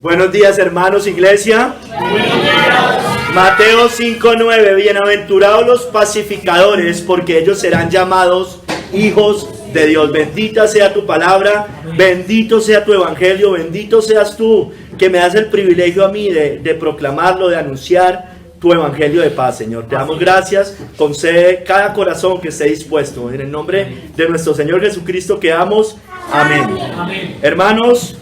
Buenos días, hermanos, iglesia. Buenos días. Mateo 5:9. Bienaventurados los pacificadores, porque ellos serán llamados hijos de Dios. Bendita sea tu palabra, bendito sea tu evangelio, bendito seas tú que me das el privilegio a mí de proclamarlo, de anunciar tu evangelio de paz, Señor. Te damos gracias, concede cada corazón que esté dispuesto. En el nombre de nuestro Señor Jesucristo que damos. Amén. Amén. Hermanos,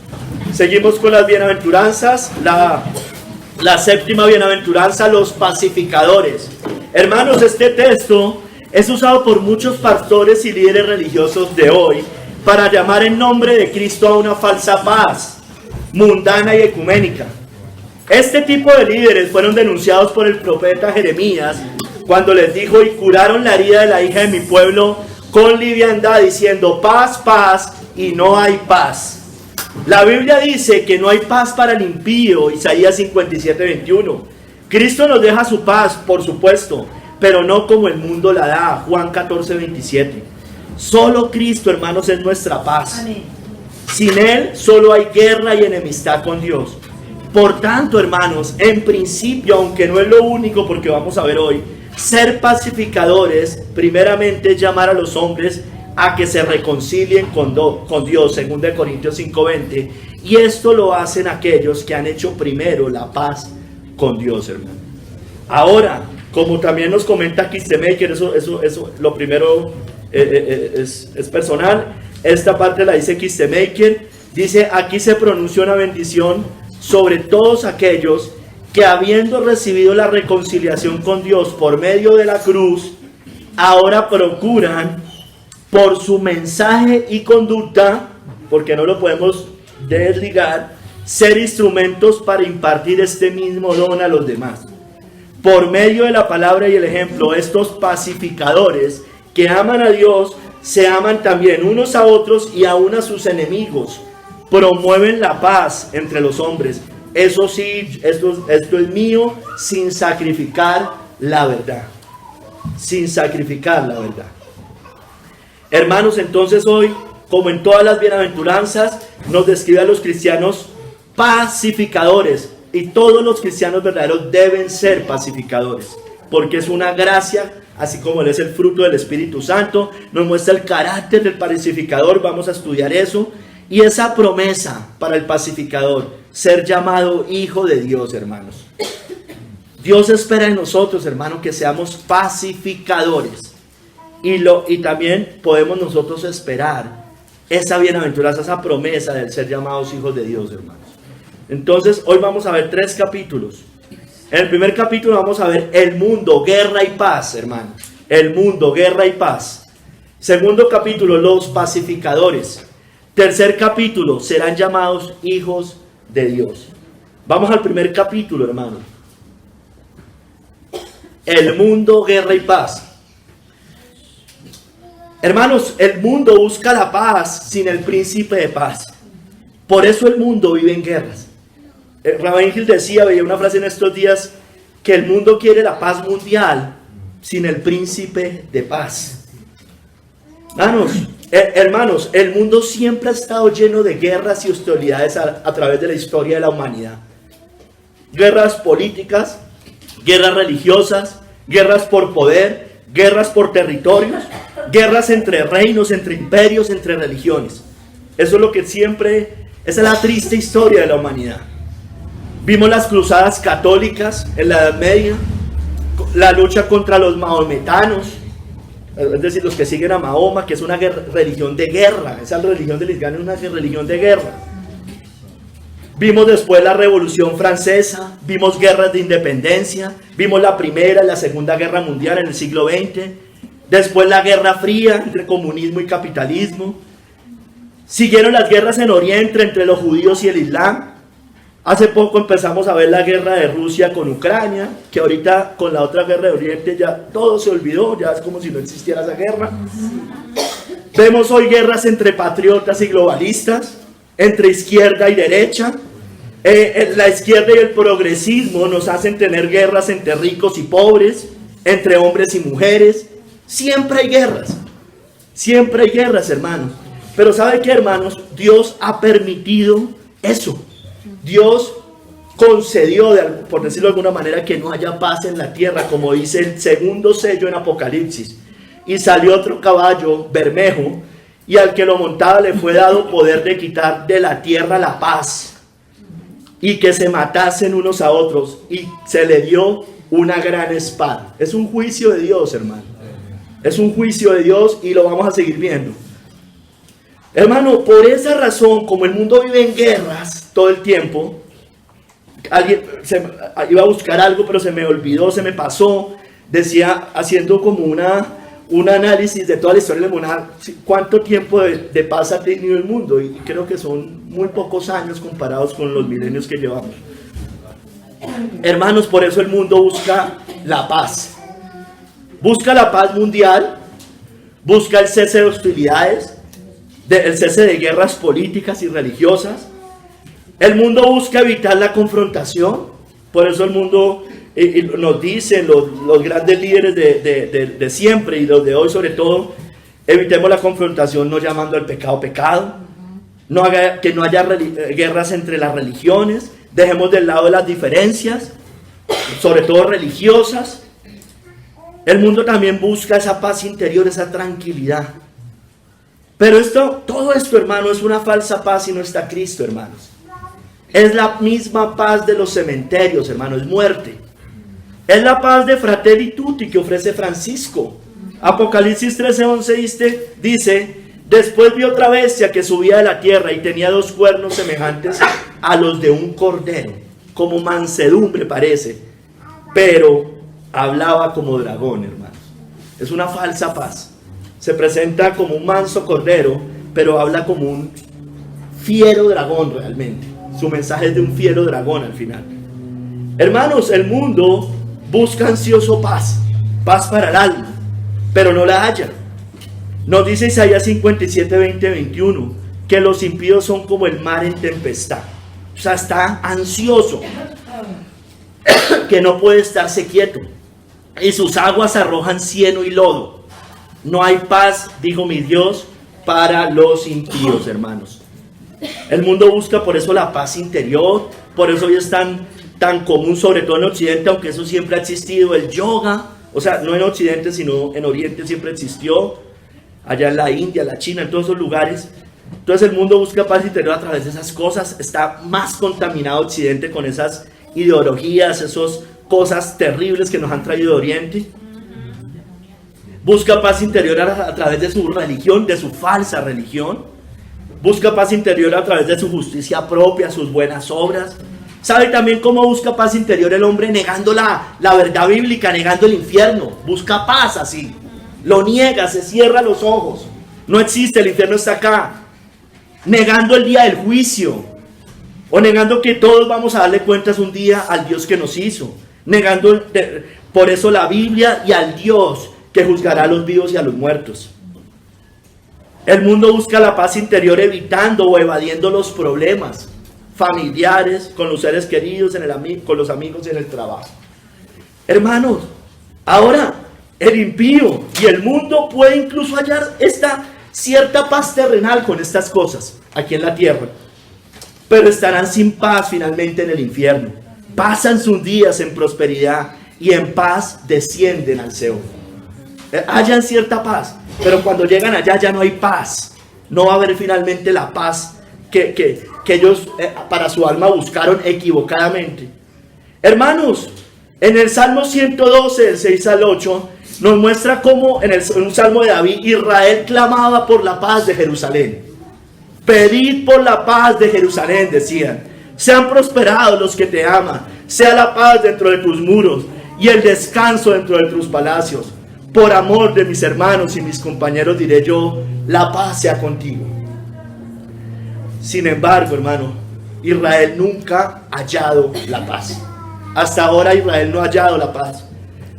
seguimos con las bienaventuranzas. La séptima bienaventuranza, los pacificadores. Hermanos, este texto es usado por muchos pastores y líderes religiosos de hoy para llamar en nombre de Cristo a una falsa paz mundana y ecuménica. Este tipo de líderes fueron denunciados por el profeta Jeremías cuando les dijo: y curaron la herida de la hija de mi pueblo con liviandad, diciendo paz, paz, y no hay paz. La Biblia dice que no hay paz para el impío, Isaías 57:21. Cristo nos deja su paz, por supuesto, pero no como el mundo la da, Juan 14:27. Solo Cristo, hermanos, es nuestra paz. Amén. Sin Él solo hay guerra y enemistad con Dios. Por tanto, hermanos, en principio, aunque no es lo único, porque vamos a ver hoy, ser pacificadores, primeramente es llamar a los hombres a que se reconcilien con Dios, 2 Corintios 5:20, y esto lo hacen aquellos que han hecho primero la paz con Dios, hermano. Ahora, como también nos comenta Kistemaker, eso lo primero es personal. Esta parte la dice Kistemaker, dice: aquí se pronuncia una bendición sobre todos aquellos que, habiendo recibido la reconciliación con Dios por medio de la cruz, ahora procuran por su mensaje y conducta, porque no lo podemos desligar, ser instrumentos para impartir este mismo don a los demás. Por medio de la palabra y el ejemplo, estos pacificadores que aman a Dios, se aman también unos a otros y aún a sus enemigos. Promueven la paz entre los hombres. Eso sí, esto es mío, sin sacrificar la verdad. Sin sacrificar la verdad. Hermanos, entonces hoy, como en todas las bienaventuranzas, nos describe a los cristianos pacificadores. Y todos los cristianos verdaderos deben ser pacificadores, porque es una gracia, así como es el fruto del Espíritu Santo. Nos muestra el carácter del pacificador, vamos a estudiar eso. Y esa promesa para el pacificador, ser llamado hijo de Dios, hermanos. Dios espera en nosotros, hermanos, que seamos pacificadores. Y también podemos nosotros esperar esa bienaventuranza, esa promesa del ser llamados hijos de Dios, hermanos. Entonces, hoy vamos a ver 3 capítulos. En el primer capítulo vamos a ver el mundo, guerra y paz, hermanos. El mundo, guerra y paz. Segundo capítulo, los pacificadores. Tercer capítulo, serán llamados hijos de Dios. Vamos al primer capítulo, hermano. El mundo, guerra y paz. Hermanos, el mundo busca la paz sin el príncipe de paz. Por eso el mundo vive en guerras. Rabbi Gil decía, veía una frase en estos días, que el mundo quiere la paz mundial sin el príncipe de paz. Hermanos, el mundo siempre ha estado lleno de guerras y hostilidades a través de la historia de la humanidad. Guerras políticas, guerras religiosas, guerras por poder, guerras por territorios, guerras entre reinos, entre imperios, entre religiones. Eso es lo que siempre, esa es la triste historia de la humanidad. Vimos las cruzadas católicas en la Edad Media, la lucha contra los mahometanos, es decir, los que siguen a Mahoma, que es una religión de guerra. Esa religión del Islam es una religión de guerra. Vimos después la Revolución Francesa, vimos guerras de independencia, vimos la Primera y la Segunda Guerra Mundial en el siglo XX, después la Guerra Fría entre comunismo y capitalismo. Siguieron las guerras en Oriente entre los judíos y el Islam. Hace poco empezamos a ver la guerra de Rusia con Ucrania, que ahorita con la otra guerra de Oriente ya todo se olvidó, ya es como si no existiera esa guerra. Vemos hoy guerras entre patriotas y globalistas, entre izquierda y derecha. La izquierda y el progresismo nos hacen tener guerras entre ricos y pobres, entre hombres y mujeres. Siempre hay guerras, hermanos. Pero ¿sabe qué, hermanos? Dios ha permitido eso. Dios concedió, por decirlo de alguna manera, que no haya paz en la tierra, como dice el segundo sello en Apocalipsis. Y salió otro caballo, Bermejo, y al que lo montaba le fue dado poder de quitar de la tierra la paz, y que se matasen unos a otros, y se le dio una gran espada. Es un juicio de Dios, hermano. Es un juicio de Dios y lo vamos a seguir viendo. Hermano, por esa razón, como el mundo vive en guerras todo el tiempo, iba a buscar algo, pero se me olvidó, se me pasó. Decía, haciendo como un análisis de toda la historia de la humanidad, cuánto tiempo de paz ha tenido el mundo, y creo que son muy pocos años comparados con los milenios que llevamos. Hermanos, por eso el mundo busca la paz. Busca la paz mundial, busca el cese de hostilidades, el cese de guerras políticas y religiosas. El mundo busca evitar la confrontación. Por eso el mundo nos dicen, los grandes líderes de siempre y los de hoy sobre todo, evitemos la confrontación no llamando al pecado pecado, que no haya guerras entre las religiones, dejemos del lado de las diferencias, sobre todo religiosas. El mundo también busca esa paz interior, esa tranquilidad. Pero todo esto, hermano, es una falsa paz y no está Cristo, hermanos. Es la misma paz de los cementerios, hermano, es muerte. Es la paz de Fratelli Tutti que ofrece Francisco. Apocalipsis 13:11 dice, después vi otra bestia que subía de la tierra y tenía 2 cuernos semejantes a los de un cordero, como mansedumbre parece, pero hablaba como dragón, hermanos. Es una falsa paz. Se presenta como un manso cordero, pero habla como un fiero dragón realmente. Su mensaje es de un fiero dragón al final. Hermanos, el mundo busca ansioso paz para el alma, pero no la halla. Nos dice Isaías 57, 20, 21, que los impíos son como el mar en tempestad. O sea, está ansioso, que no puede estarse quieto, y sus aguas arrojan cieno y lodo. No hay paz, dijo mi Dios, para los impíos, hermanos. El mundo busca por eso la paz interior. Por eso hoy es tan común, sobre todo en Occidente, aunque eso siempre ha existido, el yoga. O sea, no en Occidente, sino en Oriente siempre existió. Allá en la India, la China, en todos esos lugares. Entonces el mundo busca paz interior a través de esas cosas. Está más contaminado Occidente con esas ideologías, esas cosas terribles que nos han traído de Oriente. Busca paz interior a través de su religión, de su falsa religión. Busca paz interior a través de su justicia propia, sus buenas obras. ¿Sabe también cómo busca paz interior el hombre? Negando la verdad bíblica, negando el infierno. Busca paz así. Lo niega, se cierra los ojos. No existe, el infierno está acá. Negando el día del juicio. O negando que todos vamos a darle cuentas un día al Dios que nos hizo. Negando por eso la Biblia y al Dios que juzgará a los vivos y a los muertos. El mundo busca la paz interior evitando o evadiendo los problemas familiares, con los seres queridos, con los amigos y en el trabajo. Hermanos, ahora el impío y el mundo puede incluso hallar esta cierta paz terrenal con estas cosas aquí en la tierra, pero estarán sin paz finalmente en el infierno. Pasan sus días en prosperidad y en paz descienden al Seol. Hallan cierta paz, pero cuando llegan allá ya no hay paz. No va a haber finalmente la paz que ellos para su alma buscaron equivocadamente. Hermanos, en el Salmo 112, del 6 al 8, nos muestra cómo en un Salmo de David, Israel clamaba por la paz de Jerusalén. Pedid por la paz de Jerusalén, decían. Sean prosperados los que te aman. Sea la paz dentro de tus muros y el descanso dentro de tus palacios. Por amor de mis hermanos y mis compañeros diré yo, la paz sea contigo. Sin embargo, hermano, Israel nunca ha hallado la paz. Hasta ahora Israel no ha hallado la paz.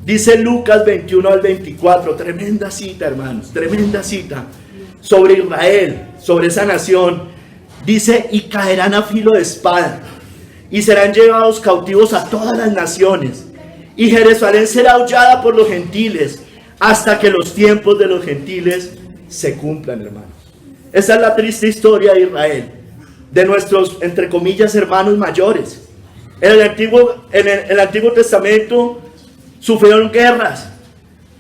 Dice Lucas 21 al 24, tremenda cita, hermanos, tremenda cita sobre Israel, sobre esa nación. Dice, y caerán a filo de espada, y serán llevados cautivos a todas las naciones, y Jerusalén será hollada por los gentiles, hasta que los tiempos de los gentiles se cumplan, hermanos. Esa es la triste historia de Israel. de nuestros, entre comillas, hermanos mayores. En el Antiguo Testamento sufrieron guerras,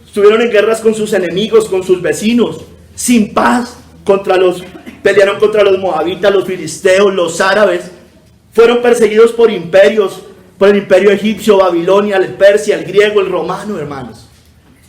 estuvieron en guerras con sus enemigos, con sus vecinos, sin paz, pelearon contra los moabitas, los filisteos, los árabes, fueron perseguidos por imperios, por el imperio egipcio, Babilonia, el Persia, el griego, el romano, hermanos.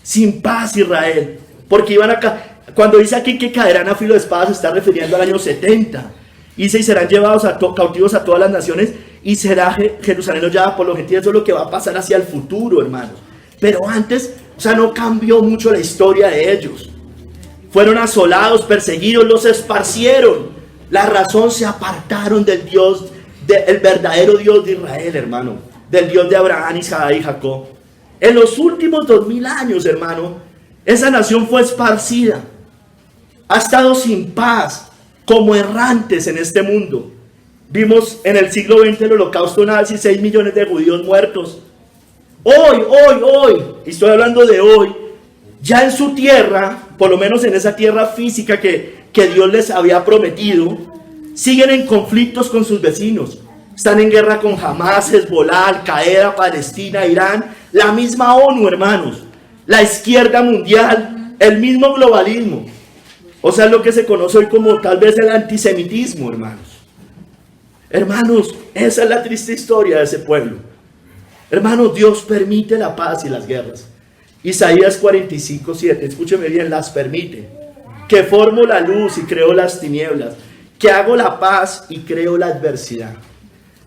Sin paz Israel, porque iban acá, cuando dice aquí que caerán a filo de espada, se está refiriendo al año 70. Dice, y serán llevados cautivos a todas las naciones, y será Jerusalén hollada por los gentiles. Eso es lo que va a pasar hacia el futuro, hermanos. Pero antes, o sea, no cambió mucho la historia de ellos. Fueron asolados, perseguidos, los esparcieron. La razón, se apartaron del Dios, del verdadero Dios de Israel, hermano. Del Dios de Abraham, Isaac y Jacob. En los últimos 2000 años, hermano, esa nación fue esparcida. Ha estado sin paz, como errantes en este mundo. Vimos en el siglo XX el holocausto nazi, 6 millones de judíos muertos. Hoy, y estoy hablando de hoy, ya en su tierra, por lo menos en esa tierra física que Dios les había prometido, siguen en conflictos con sus vecinos. Están en guerra con Hamas, Hezbollah, Al-Qaeda, Palestina, Irán, la misma ONU, hermanos, la izquierda mundial, el mismo globalismo. O sea, lo que se conoce hoy como tal vez el antisemitismo, hermanos. Hermanos, esa es la triste historia de ese pueblo. Hermanos, Dios permite la paz y las guerras. Isaías 45:7, escúcheme bien, las permite. Que formo la luz y creo las tinieblas, que hago la paz y creo la adversidad.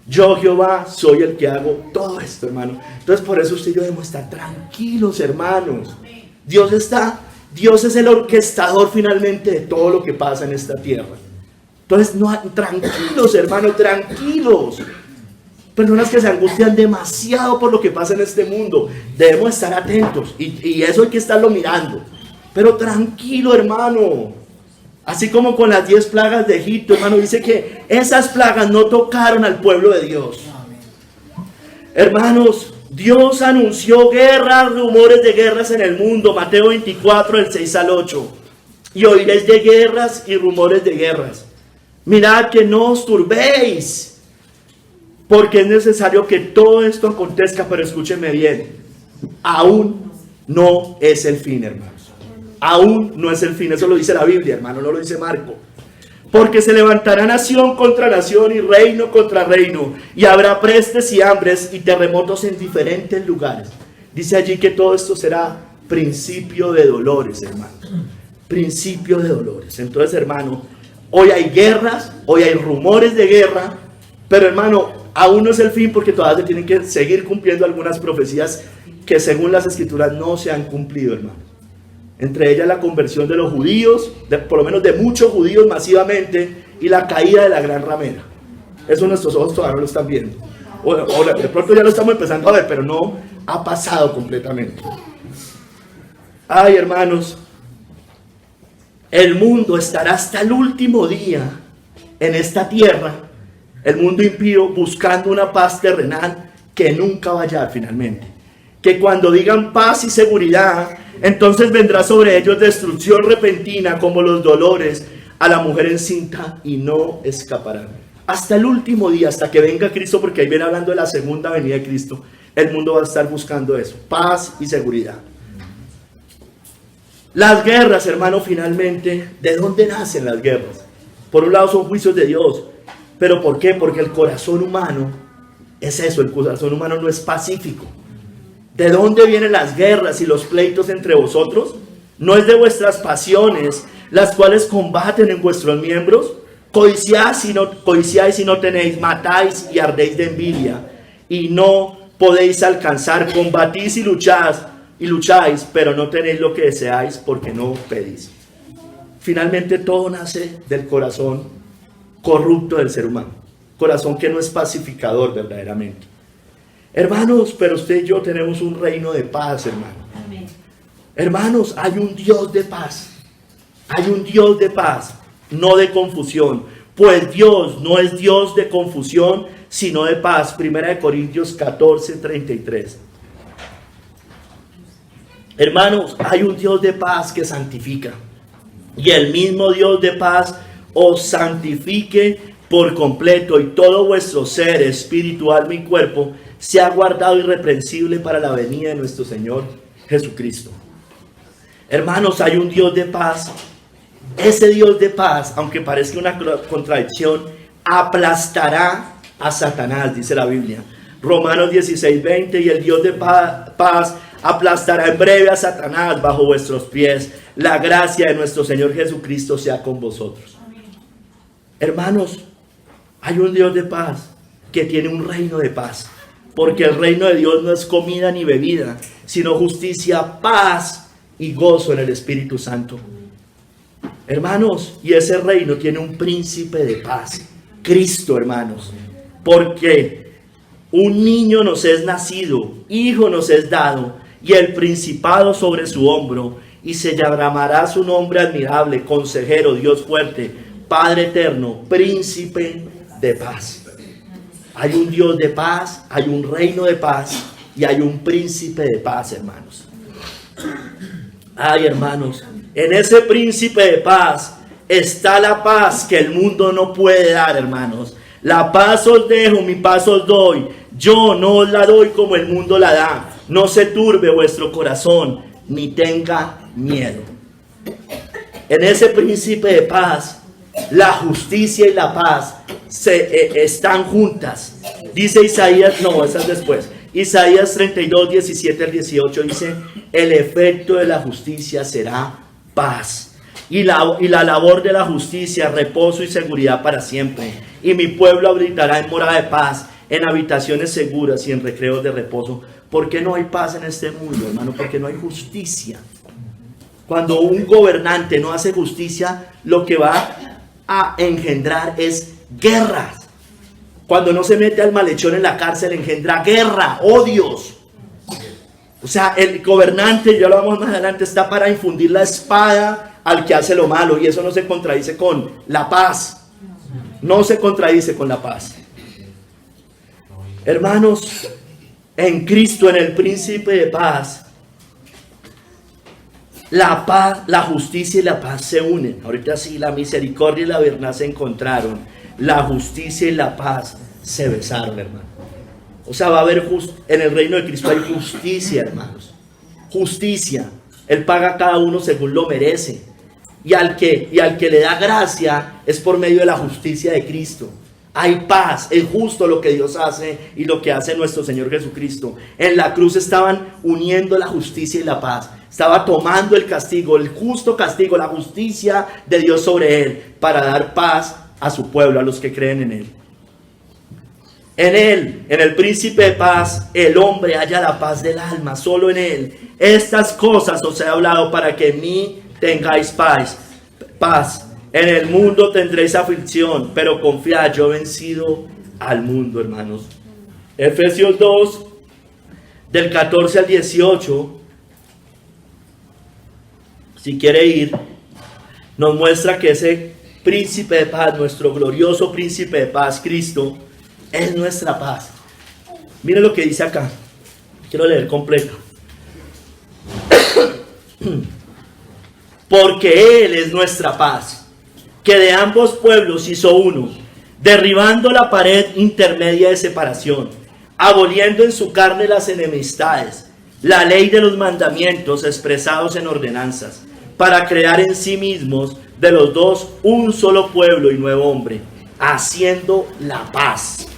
Yo, Jehová, soy el que hago todo esto, hermano. Entonces, por eso usted y yo debemos estar tranquilos, hermanos. Dios es el orquestador finalmente de todo lo que pasa en esta tierra. Entonces, tranquilos, hermanos, tranquilos. Personas que se angustian demasiado por lo que pasa en este mundo. Debemos estar atentos y eso hay que estarlo mirando. Pero tranquilo, hermano. Así como con las 10 plagas de Egipto, hermano, dice que esas plagas no tocaron al pueblo de Dios. Hermanos, Dios anunció guerras, rumores de guerras en el mundo. Mateo 24, del 6 al 8. Y oiréis de guerras y rumores de guerras. Mirad que no os turbéis, porque es necesario que todo esto acontezca. Pero escúcheme bien, aún no es el fin, hermanos. Aún no es el fin. Eso lo dice la Biblia, hermano, no lo dice Marco. Porque se levantará nación contra nación y reino contra reino, y habrá prestes y hambres y terremotos en diferentes lugares. Dice allí que todo esto será principio de dolores, hermano. Principio de dolores. Entonces, hermano, hoy hay guerras, hoy hay rumores de guerra, pero, hermano, aún no es el fin, porque todavía se tienen que seguir cumpliendo algunas profecías que según las escrituras no se han cumplido, hermano. Entre ellas la conversión de los judíos, por lo menos de muchos judíos masivamente, y la caída de la gran ramera. Eso nuestros ojos todavía no lo están viendo. O de pronto ya lo estamos empezando a ver, pero no ha pasado completamente. Ay, hermanos, el mundo estará hasta el último día en esta tierra, el mundo impío, buscando una paz terrenal que nunca va a hallar finalmente. Que cuando digan paz y seguridad, entonces vendrá sobre ellos destrucción repentina, como los dolores a la mujer encinta, y no escaparán. Hasta el último día, hasta que venga Cristo, porque ahí viene hablando de la segunda venida de Cristo, el mundo va a estar buscando eso, paz y seguridad. Las guerras, hermano, finalmente, ¿de dónde nacen las guerras? Por un lado son juicios de Dios, pero ¿por qué? Porque el corazón humano es eso, el corazón humano no es pacífico. ¿De dónde vienen las guerras y los pleitos entre vosotros? ¿No es de vuestras pasiones, las cuales combaten en vuestros miembros? Codiciáis y no tenéis, matáis y ardéis de envidia, y no podéis alcanzar, combatís y lucháis, pero no tenéis lo que deseáis, porque no pedís. Finalmente todo nace del corazón corrupto del ser humano, corazón que no es pacificador verdaderamente. Hermanos, pero usted y yo tenemos un reino de paz, hermano. Amén. Hermanos, hay un Dios de paz. Hay un Dios de paz, no de confusión. Pues Dios no es Dios de confusión, sino de paz. 1 Corintios 14:33. Hermanos, hay un Dios de paz que santifica. Y el mismo Dios de paz os santifique por completo, y todo vuestro ser, espíritu, alma y cuerpo sea guardado irreprensible para la venida de nuestro Señor Jesucristo. Hermanos, hay un Dios de paz. Ese Dios de paz, aunque parezca una contradicción, aplastará a Satanás, dice la Biblia. Romanos 16:20, y el Dios de paz aplastará en breve a Satanás bajo vuestros pies. La gracia de nuestro Señor Jesucristo sea con vosotros. Hermanos, hay un Dios de paz que tiene un reino de paz, porque el reino de Dios no es comida ni bebida, sino justicia, paz y gozo en el Espíritu Santo. Hermanos, y ese reino tiene un príncipe de paz, Cristo, hermanos, porque un niño nos es nacido, hijo nos es dado, y el principado sobre su hombro, y se llamará su nombre admirable, consejero, Dios fuerte, Padre eterno, príncipe de paz. Hay un Dios de paz, hay un reino de paz, y hay un príncipe de paz, hermanos. Ay, hermanos, en ese príncipe de paz está la paz que el mundo no puede dar, hermanos. La paz os dejo, mi paz os doy. Yo no os la doy como el mundo la da. No se turbe vuestro corazón, ni tenga miedo. En ese príncipe de paz, la justicia y la paz están juntas. Dice Isaías, no, esa es después. Isaías 32, 17 al 18 dice: el efecto de la justicia será paz, y la labor de la justicia, reposo y seguridad para siempre. Y mi pueblo habitará en morada de paz, en habitaciones seguras y en recreos de reposo. ¿Por qué no hay paz en este mundo, hermano? Porque no hay justicia. Cuando un gobernante no hace justicia, lo que va a engendrar es guerras. Cuando no se mete al malhechor en la cárcel, engendra guerra, odios. O sea, el gobernante, ya lo vamos más adelante, está para infundir la espada al que hace lo malo, y eso no se contradice con la paz. No se contradice con la paz. Hermanos, en Cristo, en el príncipe de paz, la paz, la justicia y la paz se unen. Ahorita sí, la misericordia y la verdad se encontraron. La justicia y la paz se besaron, hermano. O sea, va a haber en el reino de Cristo hay justicia, hermanos. Justicia. Él paga a cada uno según lo merece. Y al que le da gracia es por medio de la justicia de Cristo. Hay paz, es justo lo que Dios hace y lo que hace nuestro Señor Jesucristo. En la cruz estaban uniendo la justicia y la paz. Estaba tomando el castigo, el justo castigo, la justicia de Dios sobre él, para dar paz a su pueblo, a los que creen en él. En él, en el príncipe de paz, el hombre halla la paz del alma, solo en él. Estas cosas os he hablado para que en mí tengáis paz. En el mundo tendréis aflicción, pero confiad, yo he vencido al mundo, hermanos. Efesios 2, del 14 al 18, si quiere ir, nos muestra que ese príncipe de paz, nuestro glorioso príncipe de paz, Cristo, es nuestra paz. Miren lo que dice acá. Quiero leer completo. Porque Él es nuestra paz, que de ambos pueblos hizo uno, derribando la pared intermedia de separación, aboliendo en su carne las enemistades, la ley de los mandamientos expresados en ordenanzas, para crear en sí mismos de los dos un solo pueblo y nuevo hombre, haciendo la paz.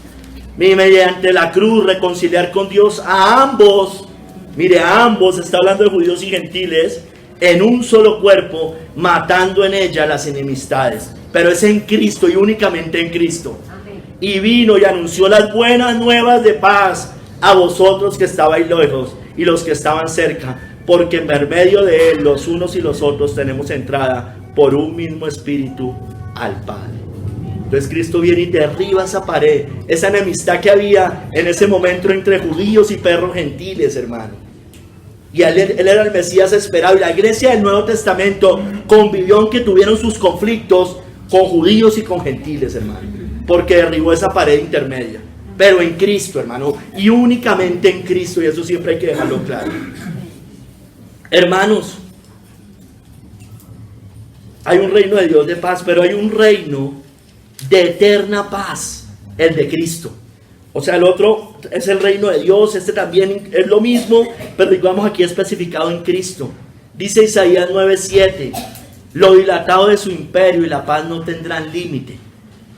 Y mediante la cruz reconciliar con Dios a ambos. Mire, a ambos, está hablando de judíos y gentiles, en un solo cuerpo, matando en ella las enemistades. Pero es en Cristo y únicamente en Cristo. Y vino y anunció las buenas nuevas de paz a vosotros que estabais lejos y los que estaban cerca, porque en medio de él los unos y los otros tenemos entrada por un mismo espíritu al Padre. Entonces Cristo viene y derriba esa pared, esa enemistad que había en ese momento entre judíos y perros gentiles, hermano. Y él era el Mesías esperado. Y la iglesia del Nuevo Testamento convivió, aunque tuvieron sus conflictos, con judíos y con gentiles, hermano, porque derribó esa pared intermedia. Pero en Cristo, hermano, y únicamente en Cristo, y eso siempre hay que dejarlo claro. Hermanos, hay un reino de Dios de paz, pero hay un reino de eterna paz, el de Cristo. O sea, el otro es el reino de Dios, este también es lo mismo, pero digamos aquí especificado en Cristo. Dice Isaías 9:7, lo dilatado de su imperio y la paz no tendrán límite.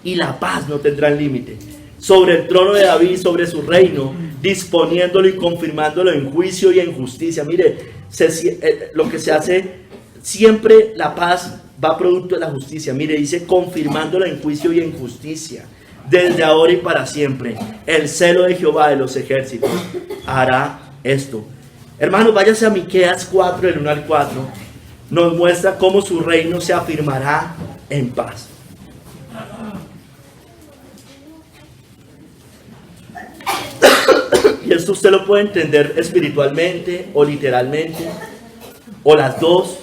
Y la paz no tendrán límite. Sobre el trono de David, sobre su reino, disponiéndolo y confirmándolo en juicio y en justicia. Mire, lo que se hace, siempre la paz va producto de la justicia. Mire, dice confirmándolo en juicio y en justicia. Desde ahora y para siempre, el celo de Jehová de los ejércitos hará esto. Hermanos, váyase a Miqueas 4, del 1 al 4. Nos muestra cómo su reino se afirmará en paz. Y esto usted lo puede entender espiritualmente o literalmente, o las dos.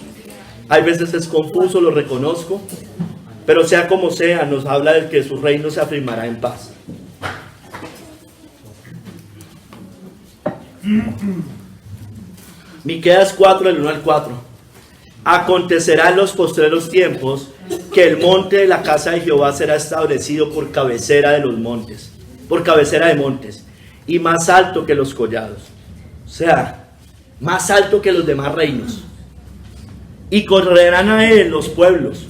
Hay veces es confuso, lo reconozco. Pero sea como sea, nos habla de que su reino se afirmará en paz. Miqueas 4, del 1 al 4. Acontecerá en los postreros tiempos que el monte de la casa de Jehová será establecido por cabecera de los montes, por cabecera de montes, y más alto que los collados. O sea, más alto que los demás reinos. Y correrán a él los pueblos.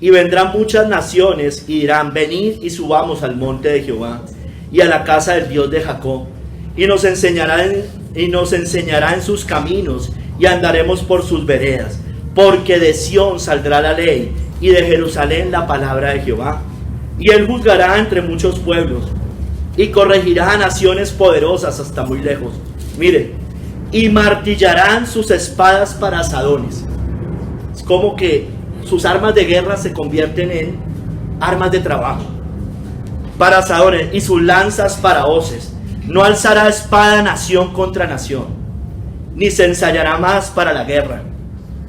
Y vendrán muchas naciones y dirán, venid y subamos al monte de Jehová y a la casa del Dios de Jacob. Y nos enseñará en sus caminos y andaremos por sus veredas. Porque de Sión saldrá la ley y de Jerusalén la palabra de Jehová. Y él juzgará entre muchos pueblos y corregirá a naciones poderosas hasta muy lejos. Mire, y martillarán sus espadas para asadones. Es como que sus armas de guerra se convierten en armas de trabajo, para asadores, y sus lanzas para hoces. No alzará espada nación contra nación, ni se ensayará más para la guerra.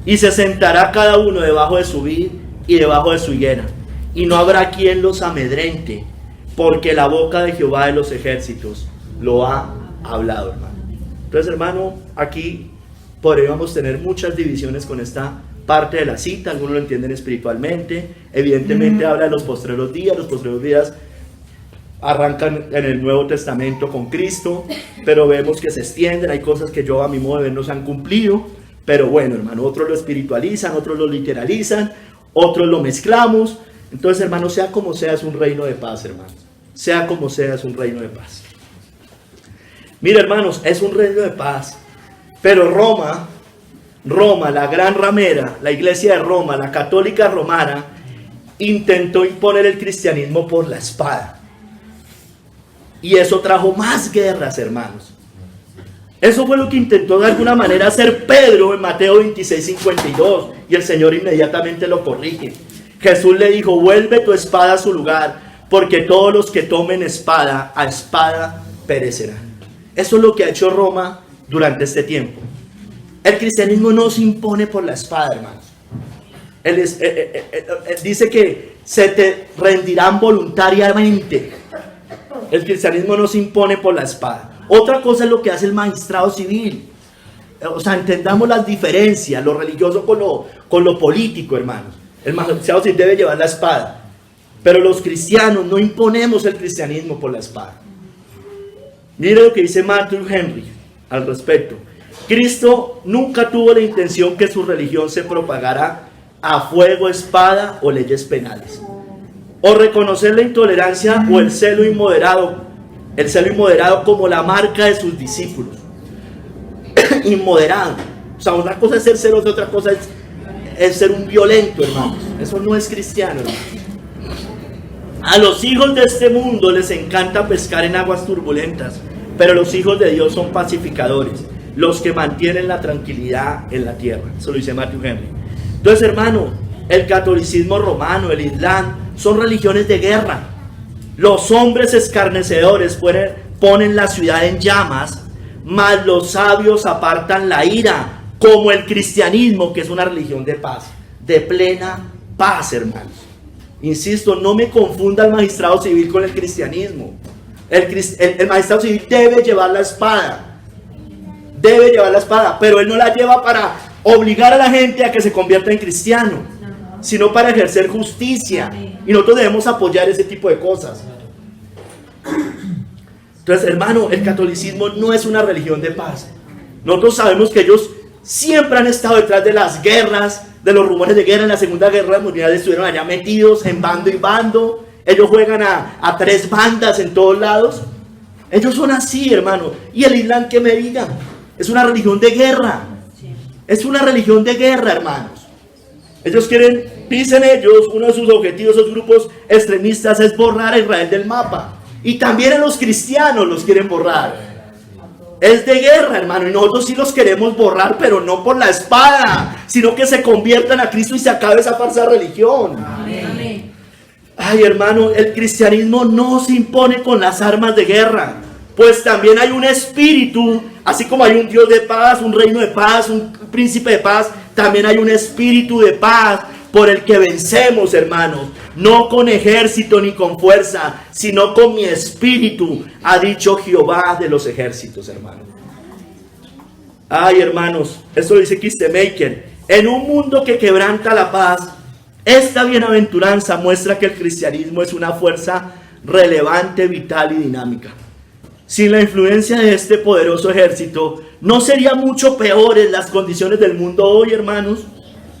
Y se sentará cada uno debajo de su vid y debajo de su higuera, y no habrá quien los amedrente, porque la boca de Jehová de los ejércitos lo ha hablado, hermano. Entonces, hermano, aquí podríamos tener muchas divisiones con esta parte de la cita. Algunos lo entienden espiritualmente, evidentemente habla de los postreros días arrancan en el Nuevo Testamento con Cristo, pero vemos que se extienden, hay cosas que yo a mi modo de ver no se han cumplido, pero bueno, hermano, otros lo espiritualizan, otros lo literalizan, otros lo mezclamos. Entonces, hermano, sea como sea, es un reino de paz, hermano, sea como sea, es un reino de paz. Mira, hermanos, es un reino de paz, pero Roma, la gran ramera, la iglesia de Roma, la católica romana, intentó imponer el cristianismo por la espada. Y eso trajo más guerras, hermanos. Eso fue lo que intentó de alguna manera hacer Pedro en Mateo 26:52. Y el Señor inmediatamente lo corrige. Jesús le dijo, vuelve tu espada a su lugar, porque todos los que tomen espada, a espada perecerán. Eso es lo que ha hecho Roma durante este tiempo. El cristianismo no se impone por la espada, hermanos. Él dice que se te rendirán voluntariamente. El cristianismo no se impone por la espada. Otra cosa es lo que hace el magistrado civil. O sea, entendamos las diferencias, lo religioso con lo político, hermanos. El magistrado civil debe llevar la espada, pero los cristianos no imponemos el cristianismo por la espada. Mire lo que dice Matthew Henry al respecto. Cristo nunca tuvo la intención que su religión se propagara a fuego, espada o leyes penales, o reconocer la intolerancia o el celo inmoderado como la marca de sus discípulos. Inmoderado, o sea, una cosa es ser celoso, otra cosa es ser un violento, hermanos. Eso no es cristiano, hermanos. A los hijos de este mundo les encanta pescar en aguas turbulentas, pero los hijos de Dios son pacificadores, los que mantienen la tranquilidad en la tierra. Eso lo dice Matthew Henry. Entonces, hermano, el catolicismo romano, el islam, son religiones de guerra. Los hombres escarnecedores ponen la ciudad en llamas, mas los sabios apartan la ira, como el cristianismo, que es una religión de paz, de plena paz, hermanos. Insisto, no me confunda el magistrado civil con el cristianismo. El magistrado civil debe llevar la espada, pero él no la lleva para obligar a la gente a que se convierta en cristiano, sino para ejercer justicia, y nosotros debemos apoyar ese tipo de cosas. Entonces, hermano, el catolicismo no es una religión de paz. Nosotros sabemos que ellos siempre han estado detrás de las guerras, de los rumores de guerra. En la Segunda Guerra Mundial estuvieron allá metidos en bando y bando. Ellos juegan a 3 bandas en todos lados. Ellos son así, hermano. Y el Islam, que me digan, es una religión de guerra. Es una religión de guerra, hermanos. Ellos quieren, dicen ellos, uno de sus objetivos, esos grupos extremistas, es borrar a Israel del mapa. Y también a los cristianos los quieren borrar. Es de guerra, hermano, y nosotros sí los queremos borrar, pero no por la espada, sino que se conviertan a Cristo y se acabe esa falsa religión. Amén. Ay, hermano, el cristianismo no se impone con las armas de guerra, pues también hay un espíritu, así como hay un Dios de paz, un reino de paz, un príncipe de paz, también hay un espíritu de paz por el que vencemos, hermanos, no con ejército ni con fuerza, sino con mi espíritu, ha dicho Jehová de los ejércitos, hermanos. Ay, hermanos, esto lo dice Kistemaker. En un mundo que quebranta la paz, esta bienaventuranza muestra que el cristianismo es una fuerza relevante, vital y dinámica. Sin la influencia de este poderoso ejército, ¿no serían mucho peores las condiciones del mundo hoy, hermanos?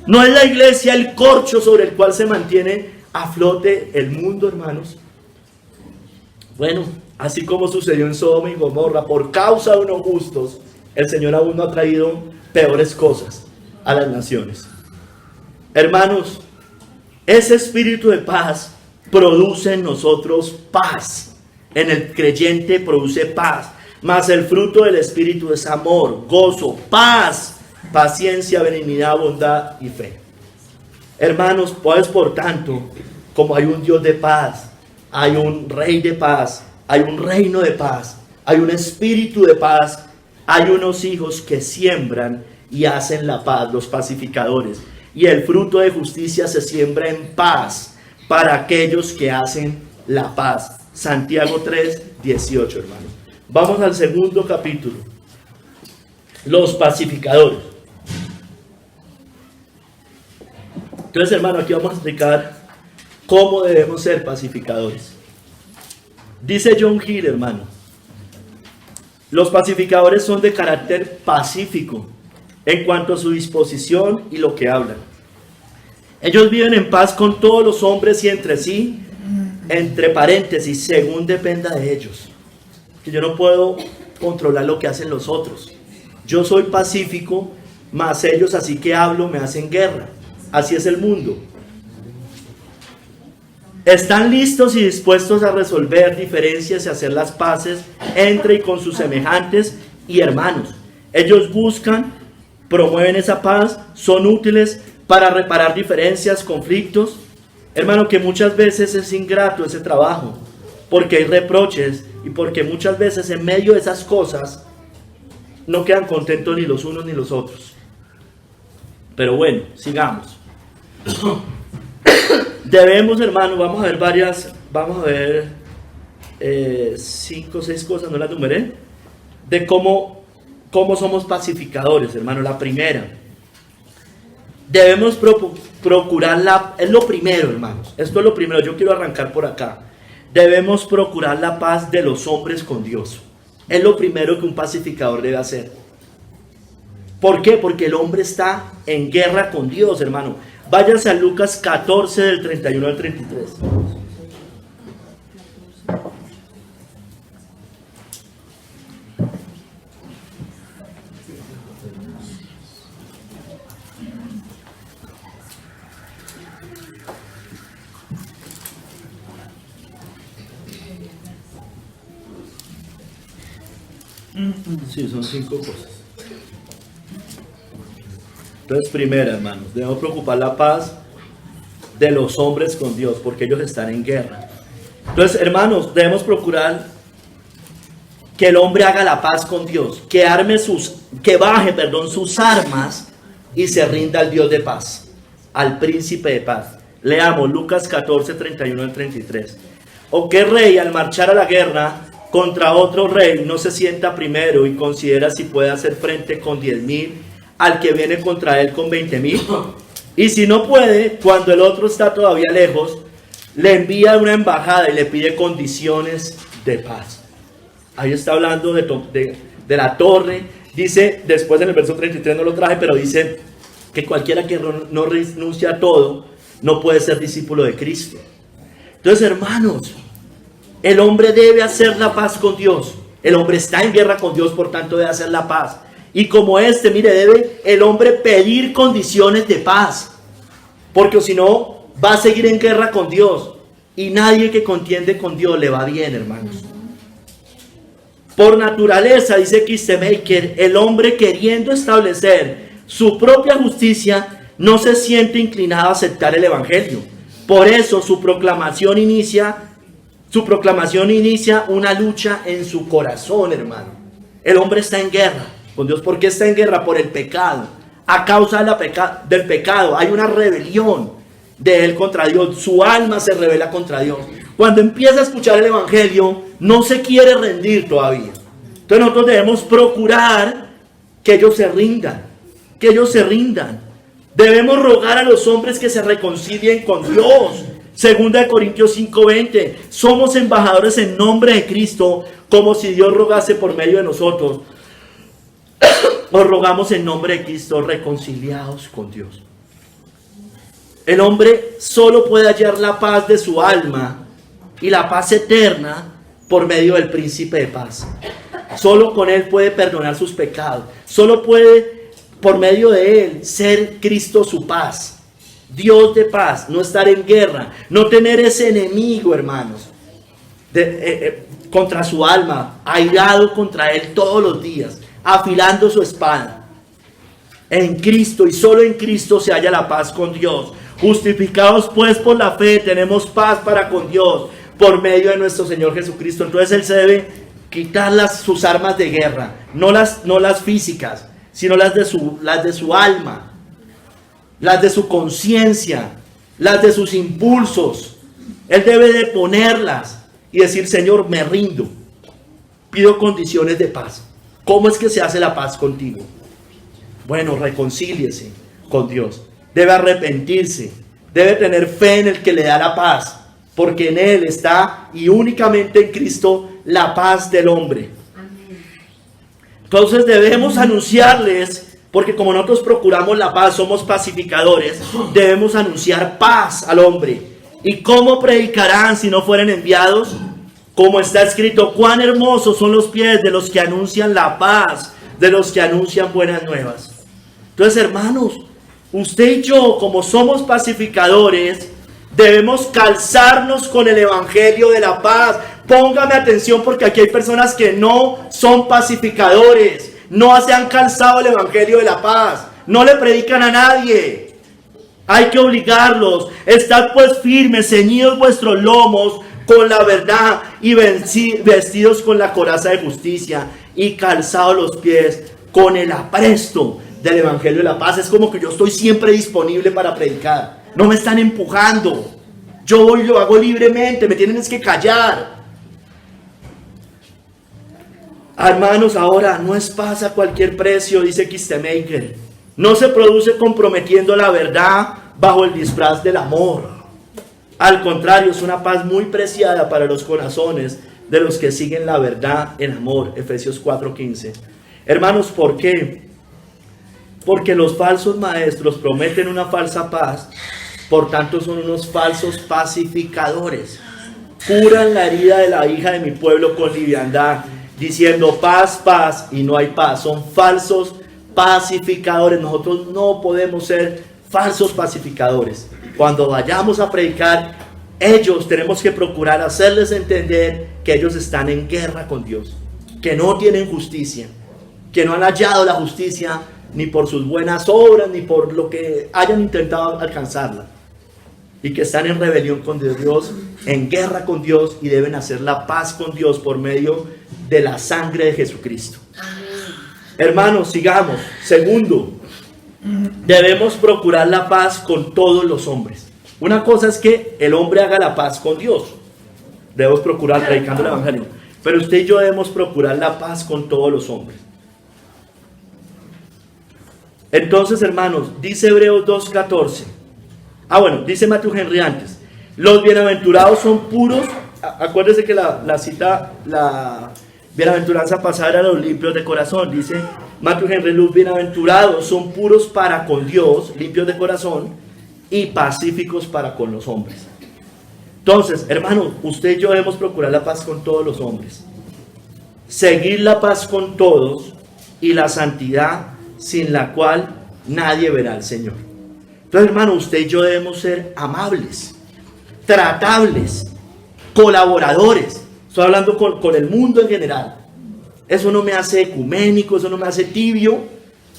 ¿No es la iglesia el corcho sobre el cual se mantiene a flote el mundo, hermanos? Bueno, así como sucedió en Sodoma y Gomorra, por causa de unos justos, el Señor aún no ha traído peores cosas a las naciones. Hermanos, ese espíritu de paz produce en nosotros paz. En el creyente produce paz. Mas el fruto del espíritu es amor, gozo, paz, paciencia, benignidad, bondad y fe. Hermanos, pues por tanto, como hay un Dios de paz, hay un rey de paz, hay un reino de paz, hay un espíritu de paz, hay unos hijos que siembran y hacen la paz, los pacificadores. Y el fruto de justicia se siembra en paz para aquellos que hacen la paz. Santiago 3, 18, hermanos. Vamos al segundo capítulo. Los pacificadores. Entonces, hermano, aquí vamos a explicar cómo debemos ser pacificadores. Dice John Hill, hermano, los pacificadores son de carácter pacífico en cuanto a su disposición y lo que hablan. Ellos viven en paz con todos los hombres y entre sí, entre paréntesis, según dependa de ellos. Que yo no puedo controlar lo que hacen los otros. Yo soy pacífico, mas ellos, así que hablo, me hacen guerra. Así es el mundo. Están listos y dispuestos a resolver diferencias y hacer las paces entre y con sus semejantes y hermanos. Ellos buscan, promueven esa paz, son útiles para reparar diferencias, conflictos. Hermano, que muchas veces es ingrato ese trabajo, porque hay reproches y porque muchas veces en medio de esas cosas no quedan contentos ni los unos ni los otros. Pero bueno, sigamos. Debemos, hermano, vamos a ver 5 o 6 cosas, no las numeré, de cómo somos pacificadores, hermano. La primera, debemos procurar es lo primero, hermanos, esto es lo primero, yo quiero arrancar por acá. Debemos procurar la paz de los hombres con Dios. Es lo primero que un pacificador debe hacer. ¿Por qué? Porque el hombre está en guerra con Dios, hermano. Váyanse a Lucas 14 del 31 al 33. Sí, son 5 cosas. Entonces, primera, hermanos, debemos preocupar la paz de los hombres con Dios, porque ellos están en guerra. Entonces, hermanos, debemos procurar que el hombre haga la paz con Dios, que baje sus armas y se rinda al Dios de paz, al príncipe de paz. Leamos Lucas 14, 31 al 33. ¿O qué rey al marchar a la guerra contra otro rey no se sienta primero y considera si puede hacer frente con 10,000 al que viene contra él con 20,000? Y si no puede, cuando el otro está todavía lejos, le envía una embajada y le pide condiciones de paz. Ahí está hablando de la torre. Dice, después en el verso 33 no lo traje, pero dice que cualquiera que no renuncia a todo no puede ser discípulo de Cristo. Entonces, hermanos, el hombre debe hacer la paz con Dios. El hombre está en guerra con Dios, por tanto debe hacer la paz. Y como mire, debe el hombre pedir condiciones de paz. Porque si no, va a seguir en guerra con Dios. Y nadie que contiende con Dios le va bien, hermanos. Por naturaleza, dice Kistemaker, el hombre queriendo establecer su propia justicia no se siente inclinado a aceptar el evangelio. Por eso su proclamación inicia una lucha en su corazón, hermano. El hombre está en guerra con Dios. ¿Por qué está en guerra? Por el pecado. A causa del pecado hay una rebelión de él contra Dios. Su alma se rebela contra Dios. Cuando empieza a escuchar el evangelio, no se quiere rendir todavía. Entonces nosotros debemos procurar que ellos se rindan. Que ellos se rindan. Debemos rogar a los hombres que se reconcilien con Dios. 2 Corintios 5:20. Somos embajadores en nombre de Cristo, como si Dios rogase por medio de nosotros. Os rogamos en nombre de Cristo, reconciliados con Dios. El hombre solo puede hallar la paz de su alma y la paz eterna por medio del príncipe de paz. Solo con él puede perdonar sus pecados. Solo puede, por medio de él, ser Cristo su paz. Dios de paz, no estar en guerra, no tener ese enemigo, hermanos, contra su alma, airado contra él todos los días, afilando su espada. En Cristo y solo en Cristo se halla la paz con Dios. Justificados pues por la fe, tenemos paz para con Dios por medio de nuestro Señor Jesucristo. Entonces él se debe quitar sus armas de guerra, no las físicas, sino las de su alma, las de su conciencia, las de sus impulsos. Él debe de ponerlas y decir: Señor, me rindo, pido condiciones de paz. ¿Cómo es que se hace la paz contigo? Bueno, reconcíliese con Dios. Debe arrepentirse. Debe tener fe en el que le da la paz. Porque en Él está, y únicamente en Cristo, la paz del hombre. Entonces debemos anunciarles, porque como nosotros procuramos la paz, somos pacificadores, debemos anunciar paz al hombre. ¿Y cómo predicarán si no fueren enviados? Como está escrito: cuán hermosos son los pies de los que anuncian la paz, de los que anuncian buenas nuevas. Entonces, hermanos, usted y yo, como somos pacificadores, debemos calzarnos con el evangelio de la paz. Póngame atención, porque aquí hay personas que no son pacificadores, no se han calzado el evangelio de la paz, no le predican a nadie. Hay que obligarlos. Estad pues firmes, ceñidos vuestros lomos con la verdad y vestidos con la coraza de justicia y calzados los pies con el apresto del evangelio de la paz. Es como que yo estoy siempre disponible para predicar. No me están empujando. Yo voy y lo hago libremente. Me tienen que callar. Hermanos, ahora no es paz a cualquier precio, dice Kistemaker. No se produce comprometiendo la verdad bajo el disfraz del amor. Al contrario, es una paz muy preciada para los corazones de los que siguen la verdad en amor. Efesios 4:15. Hermanos, ¿por qué? Porque los falsos maestros prometen una falsa paz, por tanto son unos falsos pacificadores. Curan la herida de la hija de mi pueblo con liviandad, diciendo paz, paz, y no hay paz. Son falsos pacificadores. Nosotros no podemos ser falsos pacificadores. Cuando vayamos a predicar, tenemos que procurar hacerles entender que ellos están en guerra con Dios, que no tienen justicia, que no han hallado la justicia ni por sus buenas obras, ni por lo que hayan intentado alcanzarla, y que están en rebelión con Dios, en guerra con Dios, y deben hacer la paz con Dios por medio de la sangre de Jesucristo. Hermanos, sigamos. Segundo, debemos procurar la paz con todos los hombres. Una cosa es que el hombre haga la paz con Dios. Debemos procurar predicando el evangelio. Pero usted y yo debemos procurar la paz con todos los hombres. Entonces, hermanos, dice Hebreos 2:14. Dice Matthew Henry antes. Los bienaventurados son puros. Acuérdense que la cita, la bienaventuranza pasada era los limpios de corazón. Dice Matthew Henry, los bienaventurados son puros para con Dios, limpios de corazón, y pacíficos para con los hombres. Entonces, hermano, usted y yo debemos procurar la paz con todos los hombres, seguir la paz con todos y la santidad sin la cual nadie verá al Señor. Entonces, hermano, usted y yo debemos ser amables, tratables, colaboradores. Estoy hablando con el mundo en general. Eso no me hace ecuménico, eso no me hace tibio.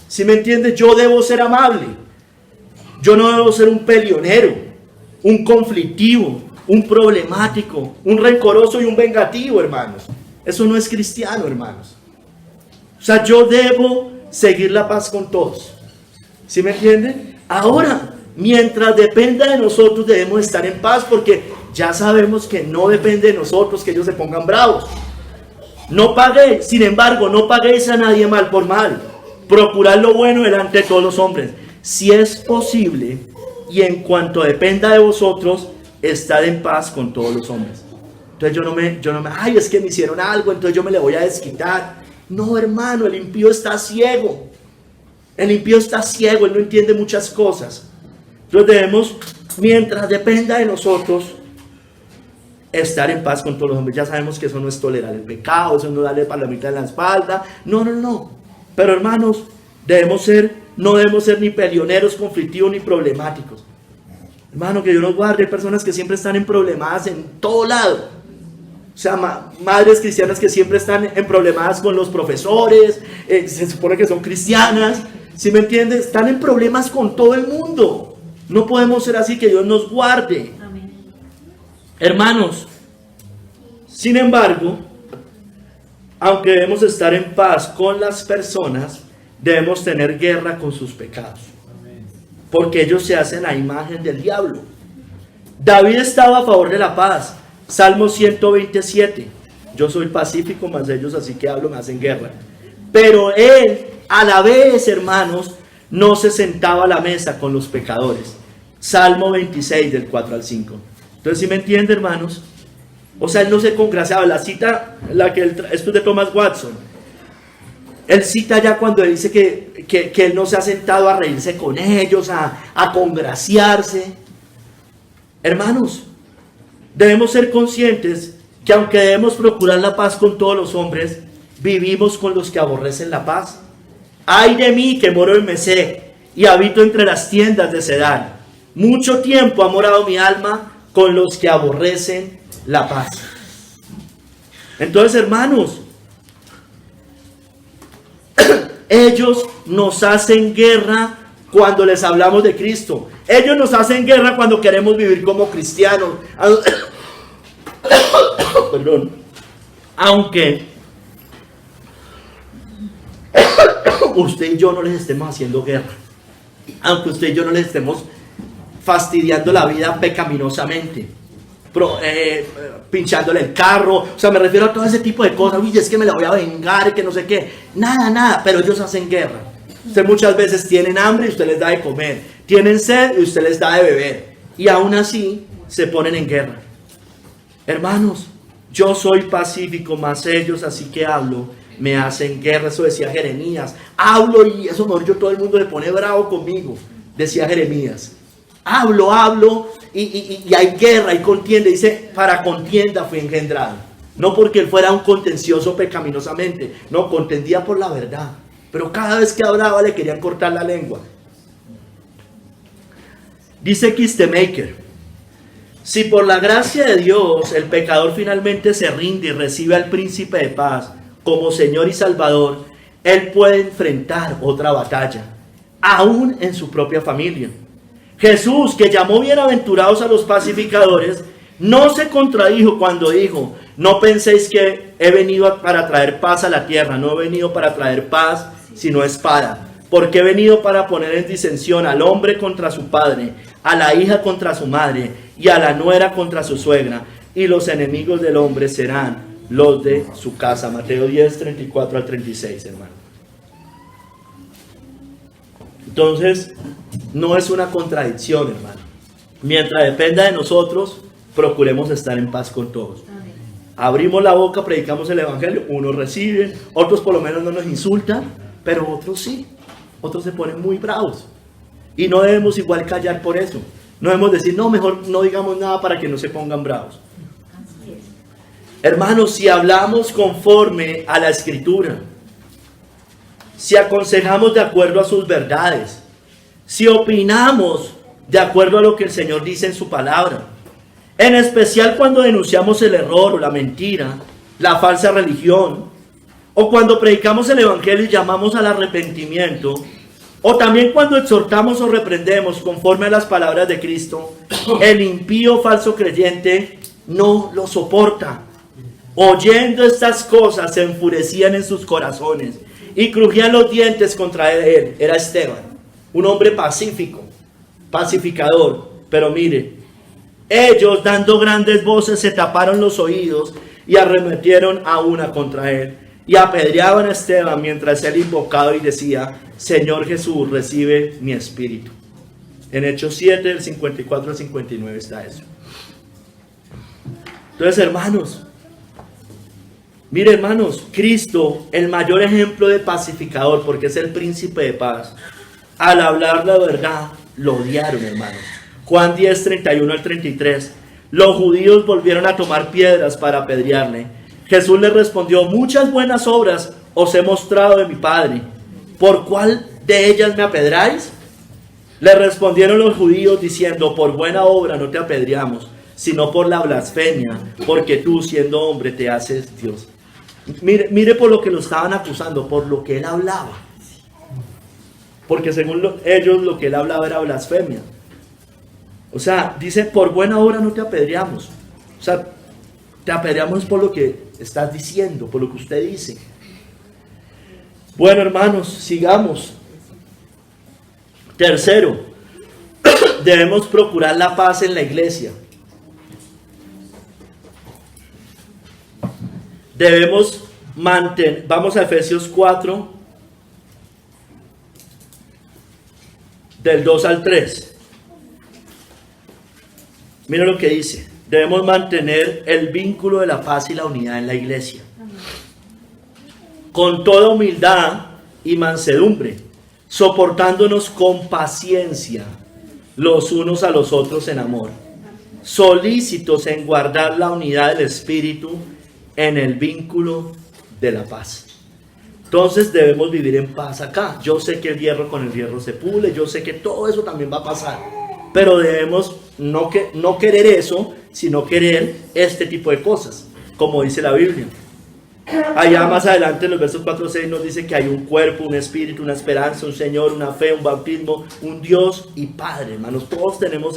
¿Sí me entiende? Yo debo ser amable. Yo no debo ser un peleonero, un conflictivo, un problemático, un rencoroso y un vengativo, hermanos. Eso no es cristiano, hermanos. O sea, yo debo seguir la paz con todos. ¿Sí me entienden? Ahora, mientras dependa de nosotros, debemos estar en paz, porque ya sabemos que no depende de nosotros que ellos se pongan bravos. No paguéis, sin embargo, no paguéis a nadie mal por mal. Procurad lo bueno delante de todos los hombres. Si es posible, y en cuanto dependa de vosotros, estad en paz con todos los hombres. Entonces yo no me, ay, es que me hicieron algo, entonces yo me le voy a desquitar. No, hermano, el impío está ciego. El impío está ciego, él no entiende muchas cosas. Entonces debemos, mientras dependa de nosotros, estar en paz con todos los hombres. Ya sabemos que eso no es tolerar el pecado, eso no es darle palomita en la espalda. No. Pero hermanos, no debemos ser ni peleoneros, conflictivos, ni problemáticos. Hermano, que Dios nos guarde. Hay personas que siempre están en problemas en todo lado. O sea, madres cristianas que siempre están en problemas con los profesores, se supone que son cristianas, ¿sí me entiendes? Están en problemas con todo el mundo. No podemos ser así, que Dios nos guarde. Amén. Hermanos, sin embargo, aunque debemos estar en paz con las personas, debemos tener guerra con sus pecados, porque ellos se hacen a imagen del diablo. David estaba a favor de la paz. Salmo 127, yo soy pacífico, mas ellos así que hablo, me hacen guerra. Pero él, a la vez, hermanos, no se sentaba a la mesa con los pecadores. Salmo 26, del 4 al 5. Entonces, ¿sí me entiende, hermanos? O sea, él no se congraciaba. La cita, esto es de Thomas Watson. Él cita ya cuando él dice que él no se ha sentado a reírse con ellos, a congraciarse. Hermanos, debemos ser conscientes que aunque debemos procurar la paz con todos los hombres, vivimos con los que aborrecen la paz. Ay de mí, que moro en Mesec y habito entre las tiendas de Cedar. Mucho tiempo ha morado mi alma con los que aborrecen la paz. Entonces, hermanos, ellos nos hacen guerra cuando les hablamos de Cristo. Ellos nos hacen guerra cuando queremos vivir como cristianos. Perdón. Aunque usted y yo no les estemos haciendo guerra, aunque usted y yo no les estemos fastidiando la vida pecaminosamente, pinchándole el carro, o sea, me refiero a todo ese tipo de cosas. Uy, es que me la voy a vengar, que no sé qué. Nada, pero ellos hacen guerra. Usted muchas veces tienen hambre y usted les da de comer, tienen sed y usted les da de beber, y aún así se ponen en guerra. Hermanos, yo soy pacífico, mas ellos, así que hablo, me hacen guerra. Eso decía Jeremías. Hablo y eso, mejor yo, todo el mundo le pone bravo conmigo, decía Jeremías. Hablo y hay guerra, hay contienda. Dice, para contienda fue engendrado. No porque él fuera un contencioso pecaminosamente, no, contendía por la verdad. Pero cada vez que hablaba le querían cortar la lengua. Dice Kistemaker: si por la gracia de Dios el pecador finalmente se rinde y recibe al príncipe de paz como Señor y Salvador, él puede enfrentar otra batalla, aún en su propia familia. Jesús, que llamó bienaventurados a los pacificadores, no se contradijo cuando dijo: no penséis que he venido para traer paz a la tierra. No he venido para traer paz, sino espada. Porque he venido para poner en disensión al hombre contra su padre, a la hija contra su madre, y a la nuera contra su suegra. Y los enemigos del hombre serán los de su casa. Mateo 10, 34 al 36, hermano. Entonces, no es una contradicción, hermano. Mientras dependa de nosotros, procuremos estar en paz con todos. Abrimos la boca, predicamos el evangelio, unos reciben, otros por lo menos no nos insultan, pero otros sí, otros se ponen muy bravos. Y no debemos igual callar por eso. No debemos decir, no, mejor no digamos nada para que no se pongan bravos. Hermanos, si hablamos conforme a la Escritura, si aconsejamos de acuerdo a sus verdades, si opinamos de acuerdo a lo que el Señor dice en su palabra, en especial cuando denunciamos el error o la mentira, la falsa religión, o cuando predicamos el evangelio y llamamos al arrepentimiento, o también cuando exhortamos o reprendemos conforme a las palabras de Cristo, el impío falso creyente no lo soporta. Oyendo estas cosas se enfurecían en sus corazones y crujían los dientes contra él. Era Esteban, un hombre pacífico, pacificador, pero mire, ellos dando grandes voces se taparon los oídos y arremetieron a una contra él y apedreaban a Esteban mientras él invocaba y decía, Señor Jesús, recibe mi espíritu. En Hechos 7, del 54 al 59 está eso. Entonces, hermanos, mire, hermanos, Cristo, el mayor ejemplo de pacificador, porque es el príncipe de paz, al hablar la verdad, lo odiaron, hermanos. Juan 10, 31 al 33. Los judíos volvieron a tomar piedras para apedrearle. Jesús les respondió, muchas buenas obras os he mostrado de mi Padre. ¿Por cuál de ellas me apedráis? Le respondieron los judíos diciendo, por buena obra no te apedreamos, sino por la blasfemia, porque tú siendo hombre te haces Dios. Mire por lo que lo estaban acusando, por lo que él hablaba. Porque según ellos lo que él hablaba era blasfemia. O sea, dice, por buena obra no te apedreamos. O sea, te apedreamos por lo que estás diciendo, por lo que usted dice. Bueno, hermanos, sigamos. Tercero, debemos procurar la paz en la iglesia. Debemos mantener, vamos a Efesios 4, del 2 al 3. Mira lo que dice. Debemos mantener el vínculo de la paz y la unidad en la iglesia, con toda humildad y mansedumbre, soportándonos con paciencia los unos a los otros en amor, solícitos en guardar la unidad del espíritu en el vínculo de la paz. Entonces debemos vivir en paz acá. Yo sé que el hierro con el hierro se pule, yo sé que todo eso también va a pasar, pero debemos no querer eso, sino querer este tipo de cosas, como dice la Biblia. Allá más adelante en los versos 4 y 6 nos dice que hay un cuerpo, un espíritu, una esperanza, un Señor, una fe, un bautismo, un Dios y Padre, hermanos. Todos tenemos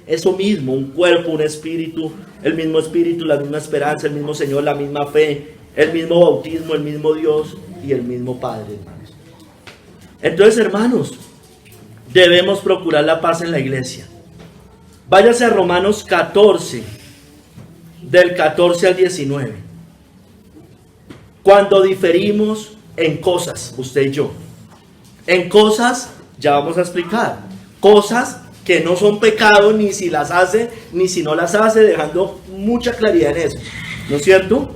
eso mismo, un cuerpo, un espíritu, la misma esperanza, el mismo Señor, la misma fe, el mismo bautismo, el mismo Dios y el mismo Padre, hermanos. Entonces, hermanos, debemos procurar la paz en la iglesia. Váyase a Romanos 14, del 14 al 19. Cuando diferimos en cosas, usted y yo. En cosas, ya vamos a explicar. Cosas que no son pecado, ni si las hace, ni si no las hace, dejando mucha claridad en eso. ¿No es cierto?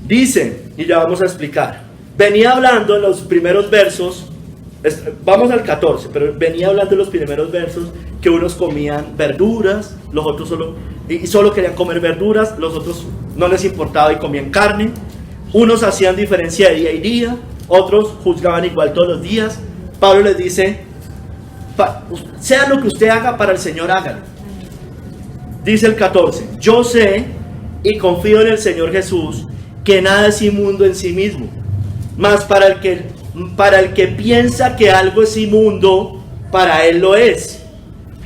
Dice, y ya vamos a explicar. Venía hablando en los primeros versos, vamos al 14, pero venía hablando en los primeros versos que unos comían verduras, los otros solo querían comer verduras, los otros no les importaba y comían carne. Unos hacían diferencia de día y día, otros juzgaban igual todos los días. Pablo les dice, sea lo que usted haga para el Señor, hágalo. Dice el 14, yo sé y confío en el Señor Jesús que nada es inmundo en sí mismo, mas para el que piensa que algo es inmundo, para él lo es.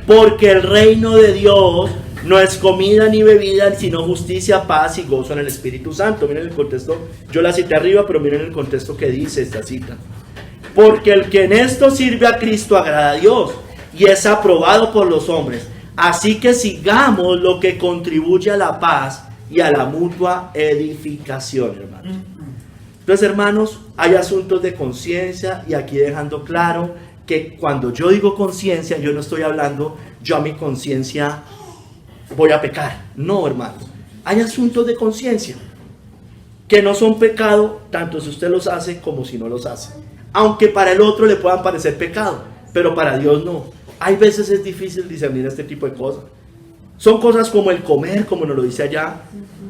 Porque el reino de Dios no es comida ni bebida, sino justicia, paz y gozo en el Espíritu Santo. Miren el contexto, yo la cité arriba, pero miren el contexto que dice esta cita. Porque el que en esto sirve a Cristo agrada a Dios y es aprobado por los hombres. Así que sigamos lo que contribuye a la paz y a la mutua edificación, hermanos. Entonces, hermanos, hay asuntos de conciencia, y aquí dejando claro que cuando yo digo conciencia, yo no estoy hablando yo a mi conciencia voy a pecar. No, hermanos. Hay asuntos de conciencia que no son pecado, tanto si usted los hace como si no los hace. Aunque para el otro le puedan parecer pecado, pero para Dios no. Hay veces es difícil discernir este tipo de cosas. Son cosas como el comer, como nos lo dice allá,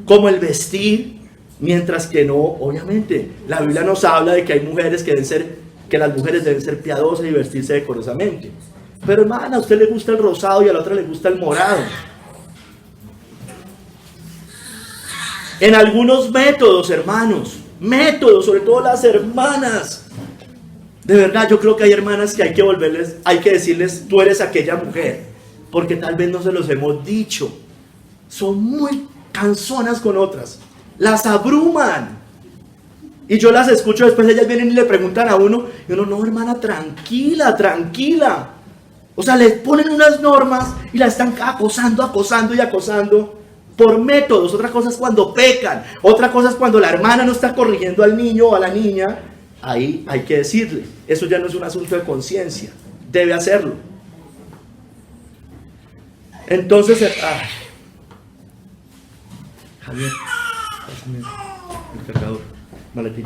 como el vestir, mientras que no, obviamente, la Biblia nos habla de que hay mujeres que las mujeres deben ser piadosas y vestirse decorosamente. Pero hermana, a usted le gusta el rosado y a la otra le gusta el morado. En algunos métodos, hermanos, métodos, sobre todo las hermanas. De verdad, yo creo que hay hermanas que hay que decirles, tú eres aquella mujer, porque tal vez no se los hemos dicho. Son muy cansonas con otras, las abruman. Y yo las escucho, después ellas vienen y le preguntan a uno, y uno, no hermana, tranquila, tranquila. O sea, les ponen unas normas y la están acosando por métodos. Otra cosa es cuando pecan, otra cosa es cuando la hermana no está corrigiendo al niño o a la niña. Ahí hay que decirle, eso ya no es un asunto de conciencia, debe hacerlo. Entonces, Javier, pásame el cargador, maletín.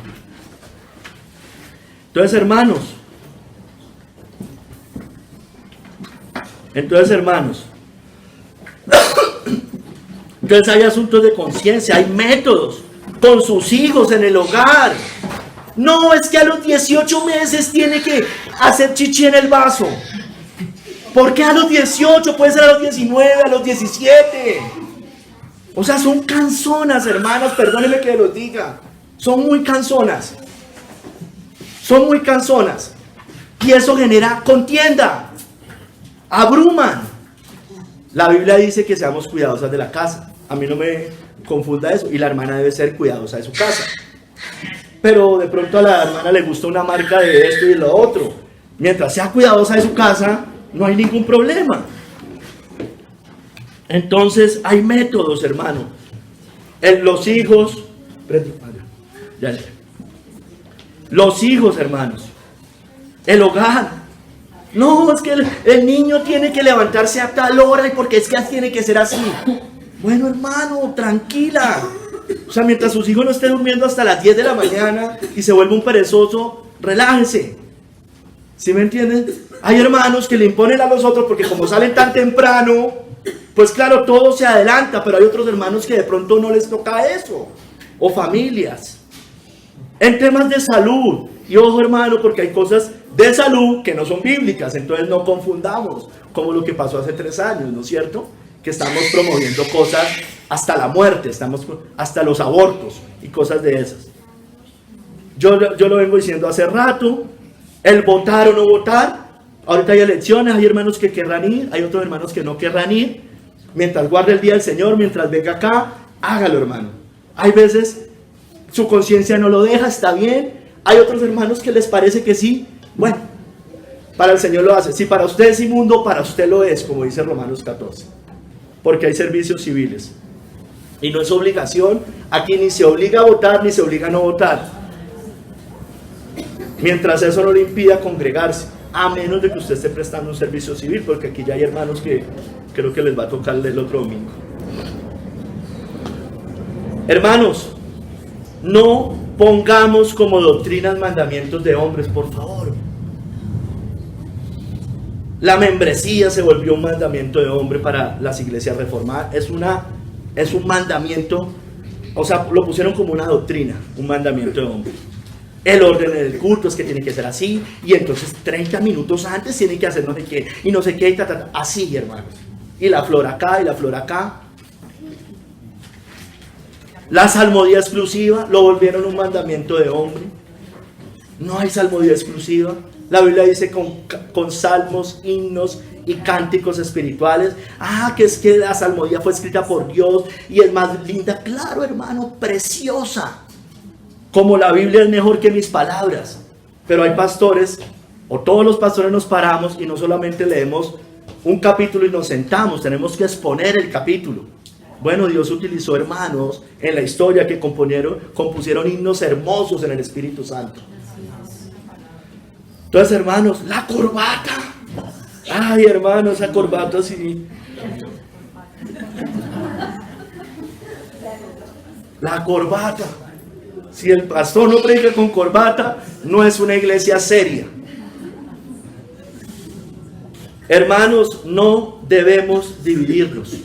Entonces, hermanos, entonces hay asuntos de conciencia, hay métodos con sus hijos en el hogar. No, es que a los 18 meses tiene que hacer chichi en el vaso. ¿Por qué a los 18? Puede ser a los 19, a los 17. O sea, son cansonas, hermanos, perdónenme que los diga. Son muy cansonas. Son muy cansonas. Y eso genera contienda. Abruman. La Biblia dice que seamos cuidadosas de la casa. A mí no me confunda eso. Y la hermana debe ser cuidadosa de su casa. Pero de pronto a la hermana le gusta una marca de esto y de lo otro. Mientras sea cuidadosa de su casa, no hay ningún problema. Entonces hay métodos, hermano. Los hijos, los hijos, hermanos. El hogar. No, es que el niño tiene que levantarse a tal hora y porque es que tiene que ser así. Bueno, hermano, tranquila. O sea, mientras sus hijos no estén durmiendo hasta las 10 de la mañana y se vuelve un perezoso, relájense. ¿Sí me entienden? Hay hermanos que le imponen a los otros porque como salen tan temprano, pues claro, todo se adelanta, pero hay otros hermanos que de pronto no les toca eso. O familias. En temas de salud. Y ojo, hermano, porque hay cosas de salud que no son bíblicas, entonces no confundamos, como lo que pasó hace 3 años, ¿no es cierto? Que estamos promoviendo cosas hasta la muerte, hasta los abortos y cosas de esas. Yo lo vengo diciendo hace rato, el votar o no votar. Ahorita hay elecciones, hay hermanos que querrán ir, hay otros hermanos que no querrán ir. Mientras guarde el día del Señor, mientras venga acá, hágalo, hermano. Hay veces su conciencia no lo deja, está bien. Hay otros hermanos que les parece que sí. Bueno, para el Señor lo hace. Si para usted es inmundo, para usted lo es, como dice Romanos 14. Porque hay servicios civiles. Y no es obligación. Aquí ni se obliga a votar, ni se obliga a no votar. Mientras eso no le impida congregarse. A menos de que usted esté prestando un servicio civil. Porque aquí ya hay hermanos que creo que les va a tocar el otro domingo. Hermanos, no pongamos como doctrinas mandamientos de hombres, por favor. La membresía se volvió un mandamiento de hombre para las iglesias reformadas. Es un mandamiento, o sea, lo pusieron como una doctrina, un mandamiento de hombre. El orden del culto es que tiene que ser así, y entonces 30 minutos antes tiene que hacer no sé qué, y no sé qué, así, hermanos. Y la flor acá, y la flor acá. La salmodía exclusiva lo volvieron un mandamiento de hombre. No hay salmodía exclusiva. La Biblia dice con salmos, himnos y cánticos espirituales. Que es que la salmodía fue escrita por Dios y es más linda. Claro, hermano, preciosa. Como la Biblia es mejor que mis palabras. Pero hay pastores, o todos los pastores nos paramos y no solamente leemos un capítulo y nos sentamos. Tenemos que exponer el capítulo. Bueno, Dios utilizó hermanos en la historia que compusieron himnos hermosos en el Espíritu Santo. Entonces, hermanos, la corbata. Ay, hermanos, esa corbata sí. La corbata. Si el pastor no predica con corbata, no es una iglesia seria. Hermanos, no debemos dividirnos.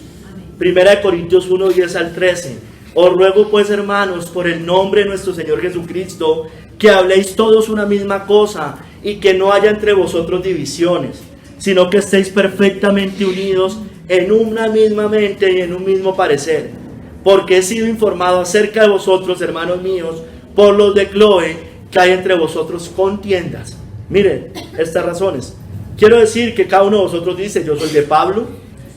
Primera de Corintios 1, 10 al 13. Os ruego pues, hermanos, por el nombre de nuestro Señor Jesucristo, que habléis todos una misma cosa y que no haya entre vosotros divisiones, sino que estéis perfectamente unidos en una misma mente y en un mismo parecer. Porque he sido informado acerca de vosotros, hermanos míos, por los de Cloé, que hay entre vosotros contiendas. Miren, estas razones. Quiero decir que cada uno de vosotros dice, yo soy de Pablo,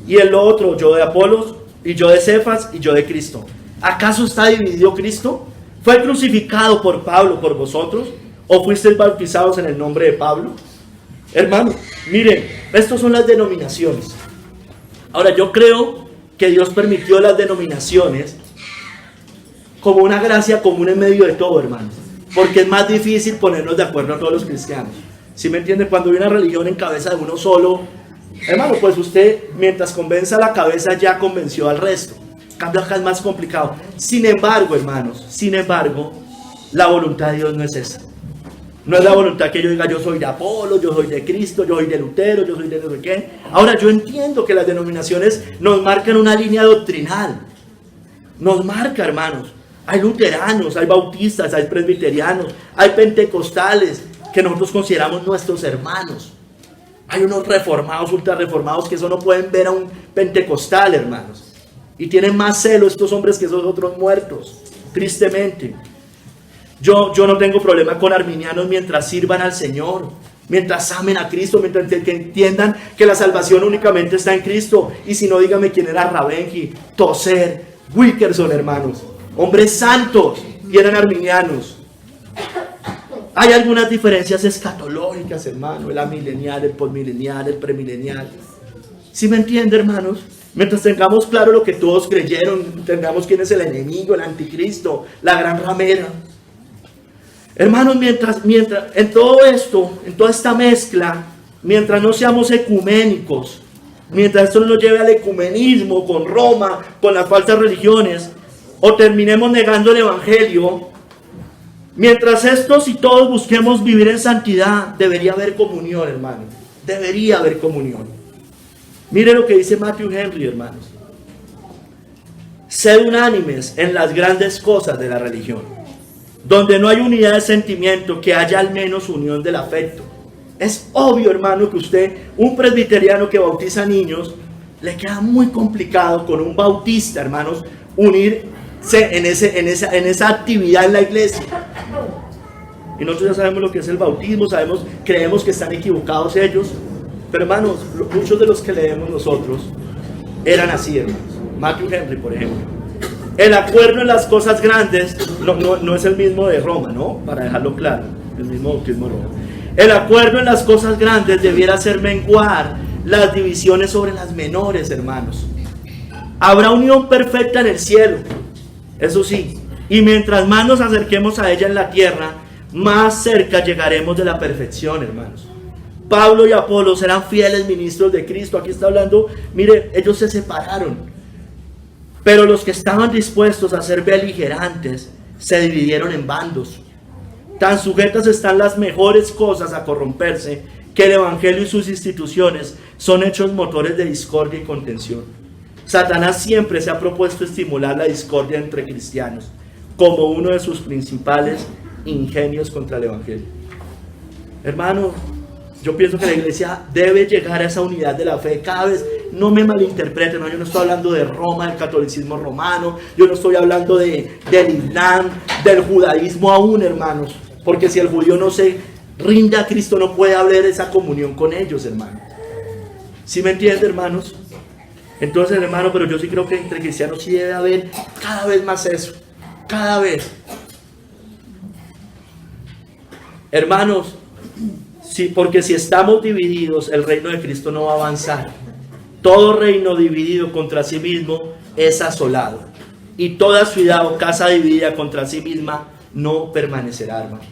y el otro, yo de Apolos, y yo de Cefas, y yo de Cristo. ¿Acaso está dividido Cristo? ¿Fue crucificado por Pablo por vosotros? ¿O fuisteis bautizados en el nombre de Pablo? Hermano, miren, estas son las denominaciones. Ahora, yo creo que Dios permitió las denominaciones como una gracia común en medio de todo, hermanos. Porque es más difícil ponernos de acuerdo a todos los cristianos. ¿Sí me entienden? Cuando hay una religión en cabeza de uno solo, hermano, pues usted, mientras convenza a la cabeza, ya convenció al resto. Cambio acá es más complicado. Sin embargo, hermanos, la voluntad de Dios no es esa. No es la voluntad que yo diga, yo soy de Apolo, yo soy de Cristo, yo soy de Lutero, yo soy de no sé qué. Ahora, yo entiendo que las denominaciones nos marcan una línea doctrinal. Nos marca, hermanos. Hay luteranos, hay bautistas, hay presbiterianos, hay pentecostales, que nosotros consideramos nuestros hermanos. Hay unos reformados, ultra reformados, que eso no pueden ver a un pentecostal, hermanos. Y tienen más celo estos hombres que esos otros muertos, tristemente. Yo no tengo problema con arminianos mientras sirvan al Señor, mientras amen a Cristo, mientras que entiendan que la salvación únicamente está en Cristo. Y si no, dígame quién era Ravenji, Tozer, Wilkerson, hermanos. Hombres santos y eran arminianos. Hay algunas diferencias escatológicas, hermano. El amilenial, el postmilenial, el premilenial. ¿Sí me entiende, hermanos? Mientras tengamos claro lo que todos creyeron, tengamos quién es el enemigo, el anticristo, la gran ramera. Hermanos, mientras en todo esto, en toda esta mezcla, mientras no seamos ecuménicos, mientras esto no nos lleve al ecumenismo con Roma, con las falsas religiones, o terminemos negando el evangelio, mientras estos y todos busquemos vivir en santidad, debería haber comunión, hermano. Debería haber comunión. Mire lo que dice Matthew Henry, hermanos. Sed unánimes en las grandes cosas de la religión. Donde no hay unidad de sentimiento, que haya al menos unión del afecto. Es obvio, hermano, que usted, un presbiteriano que bautiza niños, le queda muy complicado con un bautista, hermanos, unirse en esa actividad en la iglesia. Y nosotros ya sabemos lo que es el bautismo, creemos que están equivocados ellos. Pero hermanos, muchos de los que leemos nosotros eran así, hermanos. Matthew Henry, por ejemplo. El acuerdo en las cosas grandes no es el mismo de Roma, ¿no? Para dejarlo claro, el mismo bautismo de Roma. El acuerdo en las cosas grandes debiera hacer menguar las divisiones sobre las menores, hermanos. Habrá unión perfecta en el cielo, eso sí. Y mientras más nos acerquemos a ella en la tierra, más cerca llegaremos de la perfección, hermanos. Pablo y Apolos eran fieles ministros de Cristo. Aquí está hablando, mire, ellos se separaron. Pero los que estaban dispuestos a ser beligerantes se dividieron en bandos. Tan sujetas están las mejores cosas a corromperse, que el evangelio y sus instituciones son hechos motores de discordia y contención. Satanás siempre se ha propuesto estimular la discordia entre cristianos como uno de sus principales ingenios contra el evangelio. Hermano, yo pienso que la iglesia debe llegar a esa unidad de la fe cada vez. No me malinterpreten, ¿no? Yo no estoy hablando de Roma, del catolicismo romano, yo no estoy hablando del Islam, del judaísmo aún, hermanos, porque si el judío no se rinde a Cristo, no puede haber esa comunión con ellos, hermano. ¿Sí me entiende, hermanos? Entonces, hermano, pero yo sí creo que entre cristianos sí debe haber cada vez más eso, cada vez. Hermanos, sí, porque si estamos divididos, el reino de Cristo no va a avanzar. Todo reino dividido contra sí mismo es asolado. Y toda ciudad o casa dividida contra sí misma no permanecerá, hermano.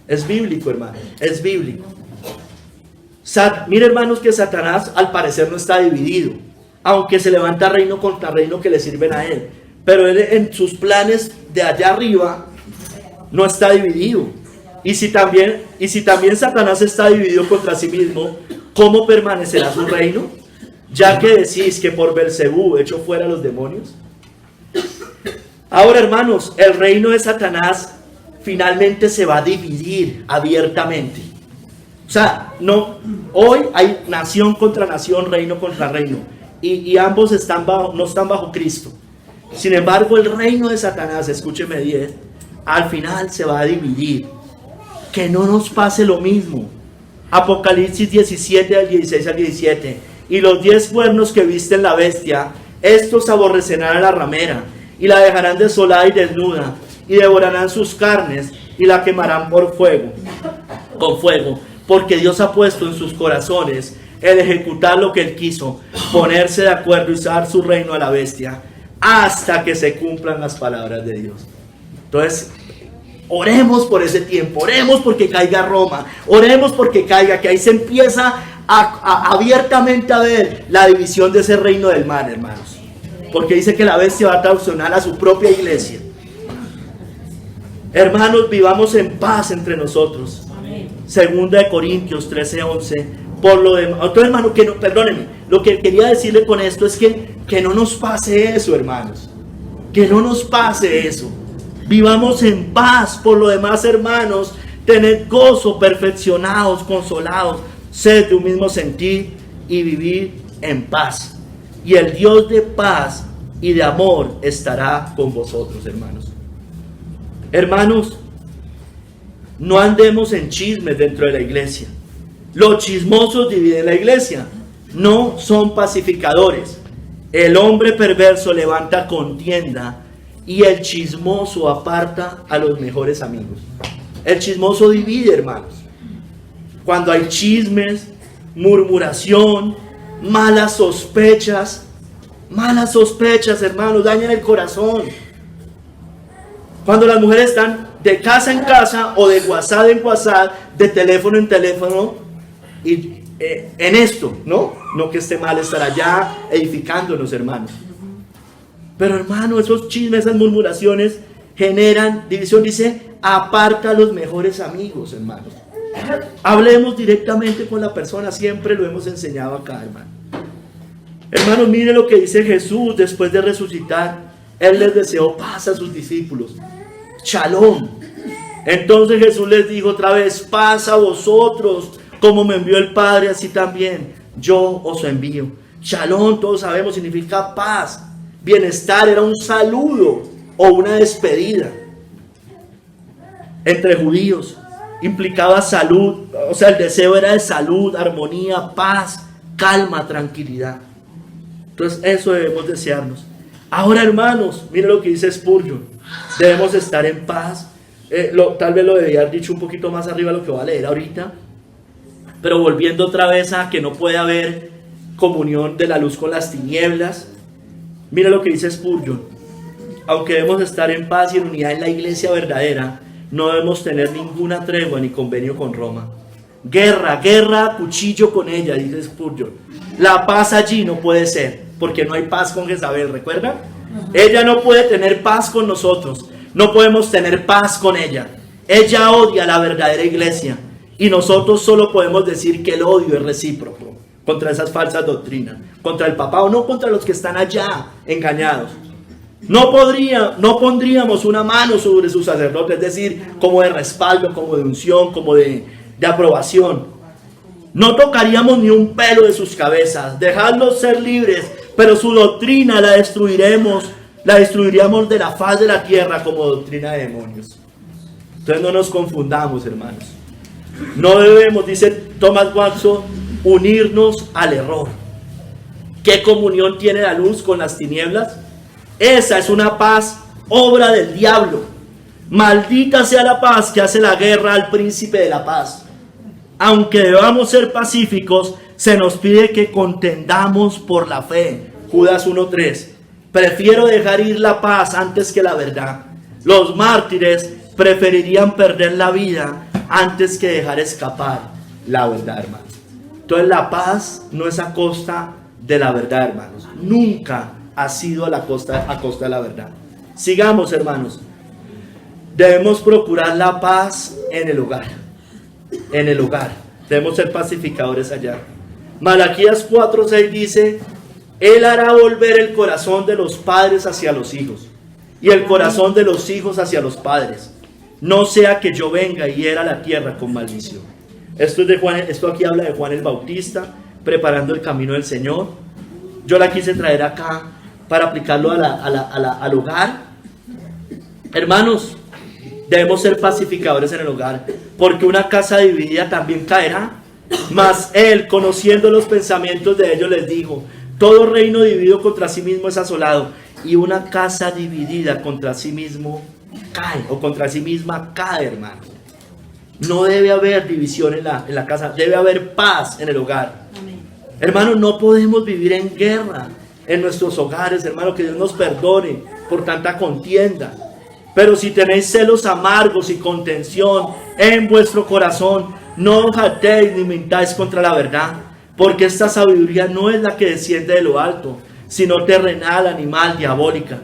Es bíblico, hermano. Es bíblico. Mire, hermanos, que Satanás al parecer no está dividido. Aunque se levanta reino contra reino que le sirven a él. pero Él en sus planes de allá arriba no está dividido. Y si también Satanás está dividido contra sí mismo, ¿cómo permanecerá su reino? Ya que decís que por Belcebú echó fuera a los demonios. Ahora, hermanos, el reino de Satanás finalmente se va a dividir abiertamente. O sea, hoy hay nación contra nación, reino contra reino, y ambos no están bajo Cristo. Sin embargo, el reino de Satanás, escúcheme bien, al final se va a dividir. Que no nos pase lo mismo. Apocalipsis 17, del 16 al 17. Y los 10 cuernos que viste en la bestia, estos aborrecerán a la ramera, y la dejarán desolada y desnuda, y devorarán sus carnes, y la quemarán con fuego, porque Dios ha puesto en sus corazones el ejecutar lo que Él quiso, ponerse de acuerdo y dar su reino a la bestia, hasta que se cumplan las palabras de Dios. Entonces, oremos por ese tiempo, oremos porque caiga Roma, oremos porque caiga, que ahí se empieza abiertamente a ver la división de ese reino del mal, hermanos. Porque dice que la bestia va a traicionar a su propia iglesia. Hermanos, vivamos en paz entre nosotros. Segunda de Corintios 13:11. Por lo demás, otro hermano, perdónenme, lo que quería decirle con esto es que no nos pase eso, hermanos. Que no nos pase eso. Vivamos en paz. Por lo demás, hermanos, tened gozo, perfeccionados, consolados, sed de un mismo sentir y vivir en paz. Y el Dios de paz y de amor estará con vosotros, hermanos. Hermanos, no andemos en chismes dentro de la iglesia. Los chismosos dividen la iglesia, no son pacificadores. El hombre perverso levanta contienda y el chismoso aparta a los mejores amigos. El chismoso divide, hermanos. Cuando hay chismes, murmuración, malas sospechas, hermanos, dañan el corazón. Cuando las mujeres están de casa en casa o de WhatsApp en WhatsApp, de teléfono en teléfono, y en esto, no que esté mal estar allá edificándonos, hermanos. Pero, hermano, esos chismes, esas murmuraciones generan división. Dice, aparta a los mejores amigos, hermanos. Hablemos directamente con la persona, siempre lo hemos enseñado acá, hermano. Hermanos, mire lo que dice Jesús después de resucitar. Él les deseó paz a sus discípulos. Shalom. Entonces Jesús les dijo otra vez, paz a vosotros, como me envió el Padre, así también yo os envío. Shalom, todos sabemos, significa paz, bienestar, era un saludo o una despedida. Entre judíos implicaba salud, o sea, el deseo era de salud, armonía, paz, calma, tranquilidad. Entonces eso debemos desearnos. Ahora, hermanos, miren lo que dice Spurgeon, debemos estar en paz. Tal vez lo debía haber dicho un poquito más arriba de lo que voy a leer ahorita, pero volviendo otra vez a que no puede haber comunión de la luz con las tinieblas. Mira lo que dice Spurgeon: aunque debemos estar en paz y en unidad en la iglesia verdadera, no debemos tener ninguna tregua ni convenio con Roma. Guerra, cuchillo con ella, dice Spurgeon. La paz allí no puede ser, porque no hay paz con Jezabel, ¿recuerdan? Ella no puede tener paz con nosotros, no podemos tener paz con ella. Ella odia la verdadera iglesia y nosotros solo podemos decir que el odio es recíproco contra esas falsas doctrinas, contra el papá o no contra los que están allá engañados. No pondríamos una mano sobre sus sacerdotes, es decir, como de respaldo, como de unción, como de aprobación. No tocaríamos ni un pelo de sus cabezas, dejadlos ser libres, pero su doctrina la destruiríamos de la faz de la tierra como doctrina de demonios. Entonces no nos confundamos, hermanos. No debemos, dice Thomas Watson, unirnos al error. ¿Qué comunión tiene la luz con las tinieblas? Esa es una paz, obra del diablo. Maldita sea la paz que hace la guerra al príncipe de la paz. Aunque debamos ser pacíficos, se nos pide que contendamos por la fe. Judas 1:3. Prefiero dejar ir la paz antes que la verdad. Los mártires preferirían perder la vida antes que dejar escapar la verdad, hermanos. Entonces la paz no es a costa de la verdad, hermanos. Nunca ha sido a costa de la verdad. Sigamos, hermanos. Debemos procurar la paz en el hogar. En el hogar. Debemos ser pacificadores allá. Malaquías 4:6 dice: Él hará volver el corazón de los padres hacia los hijos, y el corazón de los hijos hacia los padres. No sea que yo venga y hiera la tierra con maldición. Esto aquí habla de Juan el Bautista, preparando el camino del Señor. Yo la quise traer acá para aplicarlo al hogar. Hermanos, debemos ser pacificadores en el hogar, porque una casa dividida también caerá. Mas Él, conociendo los pensamientos de ellos, les dijo: todo reino dividido contra sí mismo es asolado, y una casa dividida contra sí mismo cae, o contra sí misma cae, hermano. No debe haber división en la casa, debe haber paz en el hogar. Amén. Hermano, no podemos vivir en guerra en nuestros hogares, hermano, que Dios nos perdone por tanta contienda. Pero si tenéis celos amargos y contención en vuestro corazón, no os jactéis ni mintáis contra la verdad, porque esta sabiduría no es la que desciende de lo alto, sino terrenal, animal, diabólica.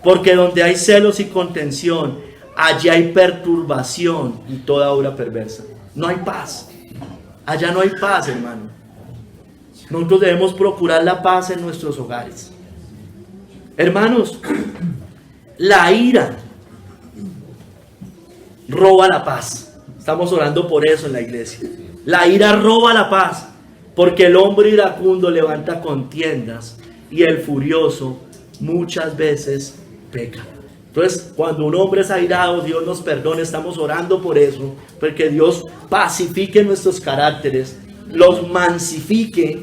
Porque donde hay celos y contención, allí hay perturbación y toda obra perversa. No hay paz. Allá no hay paz, hermano. Nosotros debemos procurar la paz en nuestros hogares. Hermanos, la ira roba la paz. Estamos orando por eso en la iglesia. La ira roba la paz, porque el hombre iracundo levanta contiendas y el furioso muchas veces peca. Entonces, cuando un hombre es airado, Dios nos perdone. Estamos orando por eso, porque Dios pacifique nuestros caracteres, los mansifique,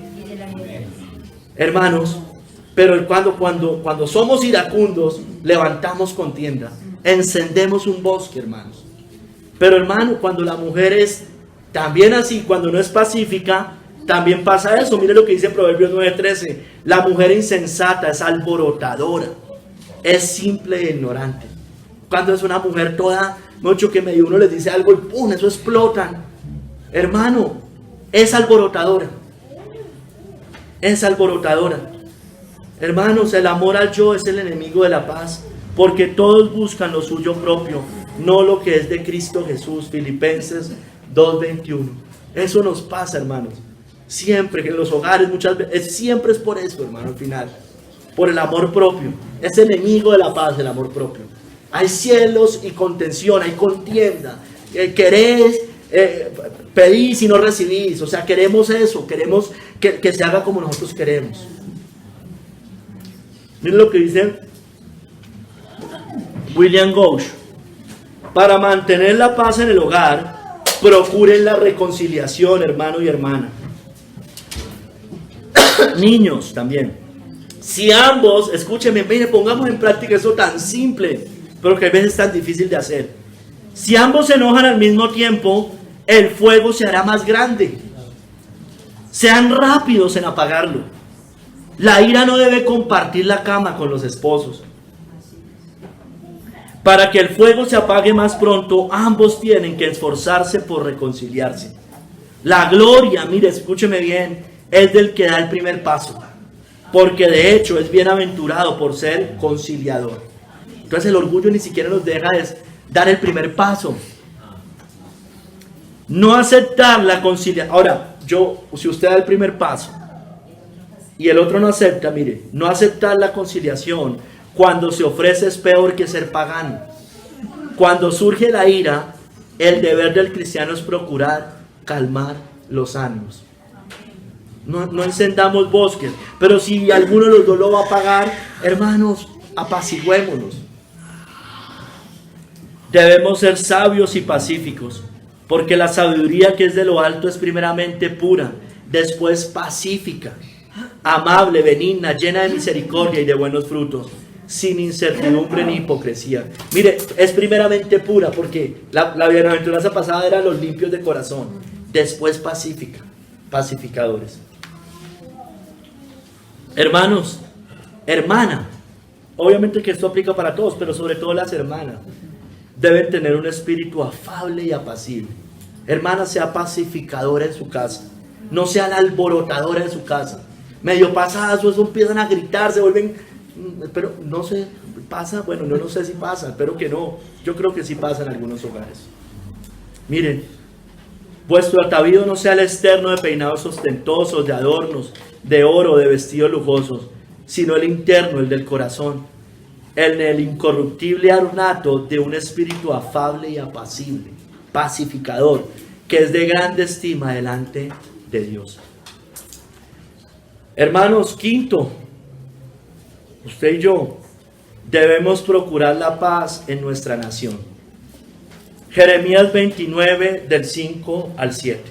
hermanos. Pero cuando somos iracundos, levantamos contienda, encendemos un bosque, hermanos. Pero, hermano, cuando la mujer es también así, cuando no es pacífica, también pasa eso. Mire lo que dice Proverbios 9:13: la mujer insensata es alborotadora, es simple e ignorante. Cuando es una mujer toda, mucho que medio uno les dice algo y ¡pum!, eso explotan. Hermano, es alborotadora. Es alborotadora. Hermanos, el amor al yo es el enemigo de la paz, porque todos buscan lo suyo propio, no lo que es de Cristo Jesús. Filipenses 2:21. Eso nos pasa, hermanos. Siempre que en los hogares, muchas veces, siempre es por eso, hermano, al final. Por el amor propio. Es enemigo de la paz, el amor propio. Hay celos y contención, hay contienda. Querés, pedís y no recibís. O sea, queremos eso, queremos que se haga como nosotros queremos. Miren lo que dice William Gouch: para mantener la paz en el hogar, procuren la reconciliación, hermano y hermana. Niños también. Si ambos, escúchenme, mire, pongamos en práctica eso tan simple, pero que a veces es tan difícil de hacer. Si ambos se enojan al mismo tiempo, el fuego se hará más grande. Sean rápidos en apagarlo. La ira no debe compartir la cama con los esposos. Para que el fuego se apague más pronto, ambos tienen que esforzarse por reconciliarse. La gloria, mire, escúcheme bien, es del que da el primer paso, porque de hecho es bienaventurado por ser conciliador. Entonces el orgullo ni siquiera nos deja dar el primer paso. No aceptar la conciliación. Ahora, si usted da el primer paso y el otro no acepta, mire, no aceptar la conciliación cuando se ofrece es peor que ser pagano. Cuando surge la ira, el deber del cristiano es procurar calmar los ánimos. No encendamos bosques, pero si alguno de los dos lo va a pagar, hermanos, apaciguémonos. Debemos ser sabios y pacíficos, porque la sabiduría que es de lo alto es primeramente pura, después pacífica, amable, benigna, llena de misericordia y de buenos frutos, sin incertidumbre ni hipocresía. Mire, es primeramente pura, porque la bienaventuranza pasada era los limpios de corazón, después pacífica, pacificadores. Hermanos, hermana, obviamente que esto aplica para todos, pero sobre todo las hermanas deben tener un espíritu afable y apacible. Hermana, sea pacificadora en su casa, no sea la alborotadora en su casa. Medio pasadas, o eso empiezan a gritar, se vuelven pero no sé, pasa, bueno, no sé si pasa, espero que no, yo creo que sí pasa en algunos hogares. Miren, vuestro atavío no sea el externo de peinados ostentosos, de adornos, de oro, de vestidos lujosos, sino el interno, el del corazón, el incorruptible ornato de un espíritu afable y apacible, pacificador, que es de grande estima delante de Dios. Hermanos, quinto, usted y yo debemos procurar la paz en nuestra nación. Jeremías 29, del 5 al 7.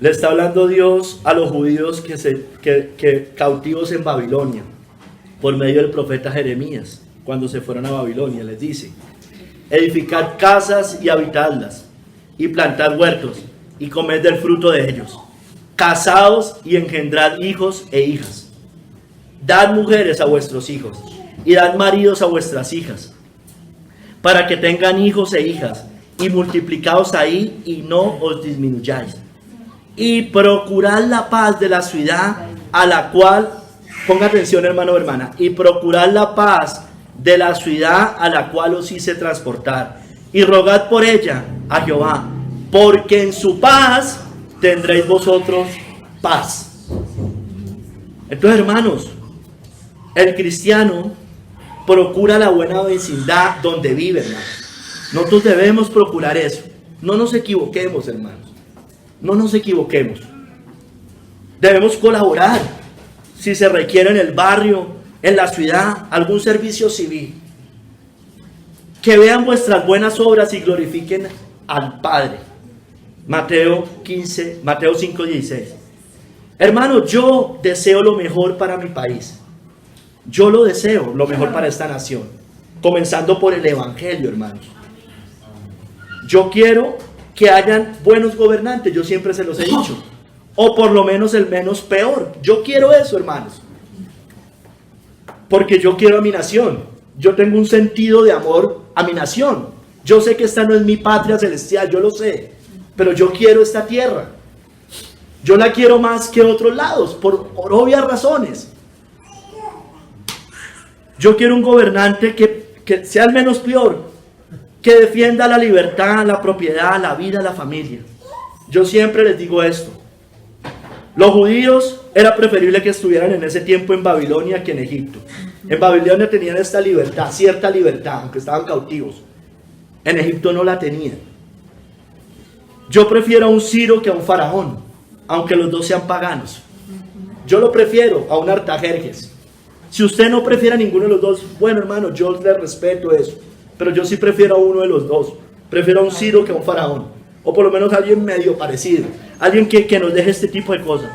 Le está hablando Dios a los judíos que cautivos en Babilonia, por medio del profeta Jeremías, cuando se fueron a Babilonia. Les dice: edificad casas y habitadlas, y plantad huertos, y comed del fruto de ellos. Casaos y engendrad hijos e hijas. Dad mujeres a vuestros hijos, y dad maridos a vuestras hijas, para que tengan hijos e hijas, y multiplicaos ahí, y no os disminuyáis. Y procurad la paz de la ciudad a la cual, ponga atención hermano o hermana, y procurad la paz de la ciudad a la cual os hice transportar, y rogad por ella a Jehová, porque en su paz tendréis vosotros paz. Entonces, hermanos, el cristiano procura la buena vecindad donde vive, hermanos. Nosotros debemos procurar eso. No nos equivoquemos, hermanos. No nos equivoquemos. Debemos colaborar si se requiere en el barrio, en la ciudad, algún servicio civil. Que vean vuestras buenas obras y glorifiquen al Padre. Mateo 5:16. Hermanos, yo deseo lo mejor para mi país. Yo lo deseo, lo mejor para esta nación. Comenzando por el Evangelio, hermanos. Yo quiero que hayan buenos gobernantes, yo siempre se los he dicho. O por lo menos el menos peor. Yo quiero eso, hermanos. Porque yo quiero a mi nación. Yo tengo un sentido de amor a mi nación. Yo sé que esta no es mi patria celestial, yo lo sé. Pero yo quiero esta tierra. Yo la quiero más que otros lados, por obvias razones. Yo quiero un gobernante que sea el menos peor, que defienda la libertad, la propiedad, la vida, la familia. Yo siempre les digo esto. Los judíos era preferible que estuvieran en ese tiempo en Babilonia que en Egipto. En Babilonia tenían esta libertad, cierta libertad, aunque estaban cautivos. En Egipto no la tenían. Yo prefiero a un Ciro que a un faraón, aunque los dos sean paganos. Yo lo prefiero a un Artajerjes. Si usted no prefiere a ninguno de los dos, bueno, hermano, yo le respeto eso. Pero yo sí prefiero a uno de los dos. Prefiero a un Ciro que a un faraón. O por lo menos a alguien medio parecido. Alguien que nos deje este tipo de cosas.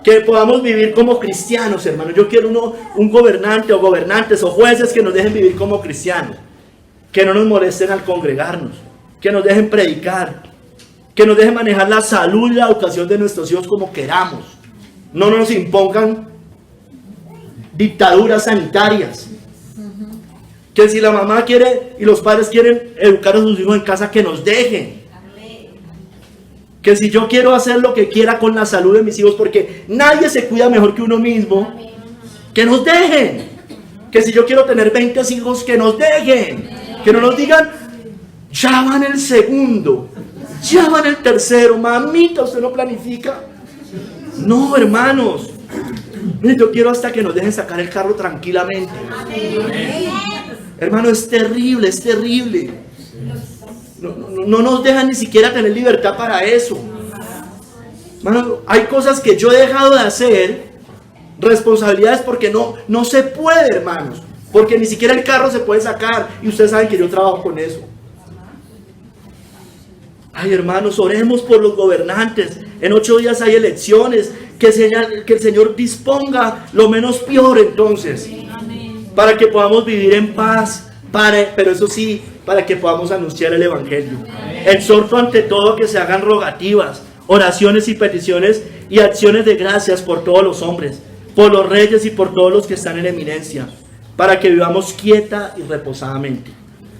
Que podamos vivir como cristianos, hermano. Yo quiero un gobernante o gobernantes o jueces que nos dejen vivir como cristianos. Que no nos molesten al congregarnos. Que nos dejen predicar. Que nos dejen manejar la salud y la educación de nuestros hijos como queramos. No nos impongan dictaduras sanitarias. Que si la mamá quiere y los padres quieren educar a sus hijos en casa, que nos dejen. Que si yo quiero hacer lo que quiera con la salud de mis hijos, porque nadie se cuida mejor que uno mismo, que nos dejen. Que si yo quiero tener 20 hijos, que nos dejen. Que no nos digan, ya van el segundo, ya van el tercero, mamita, usted no planifica. No, hermanos. Yo quiero hasta que nos dejen sacar el carro tranquilamente. Hermano, es terrible, es terrible. No nos dejan ni siquiera tener libertad para eso. Hermano, hay cosas que yo he dejado de hacer, responsabilidades porque no se puede, hermanos. Porque ni siquiera el carro se puede sacar. Y ustedes saben que yo trabajo con eso. Ay, hermanos, oremos por los gobernantes. En 8 días hay elecciones. Que el Señor disponga lo menos peor entonces. Para que podamos vivir en paz. Pero eso sí, para que podamos anunciar el Evangelio. Exhorto ante todo que se hagan rogativas, oraciones y peticiones y acciones de gracias por todos los hombres, por los reyes y por todos los que están en eminencia, para que vivamos quieta y reposadamente,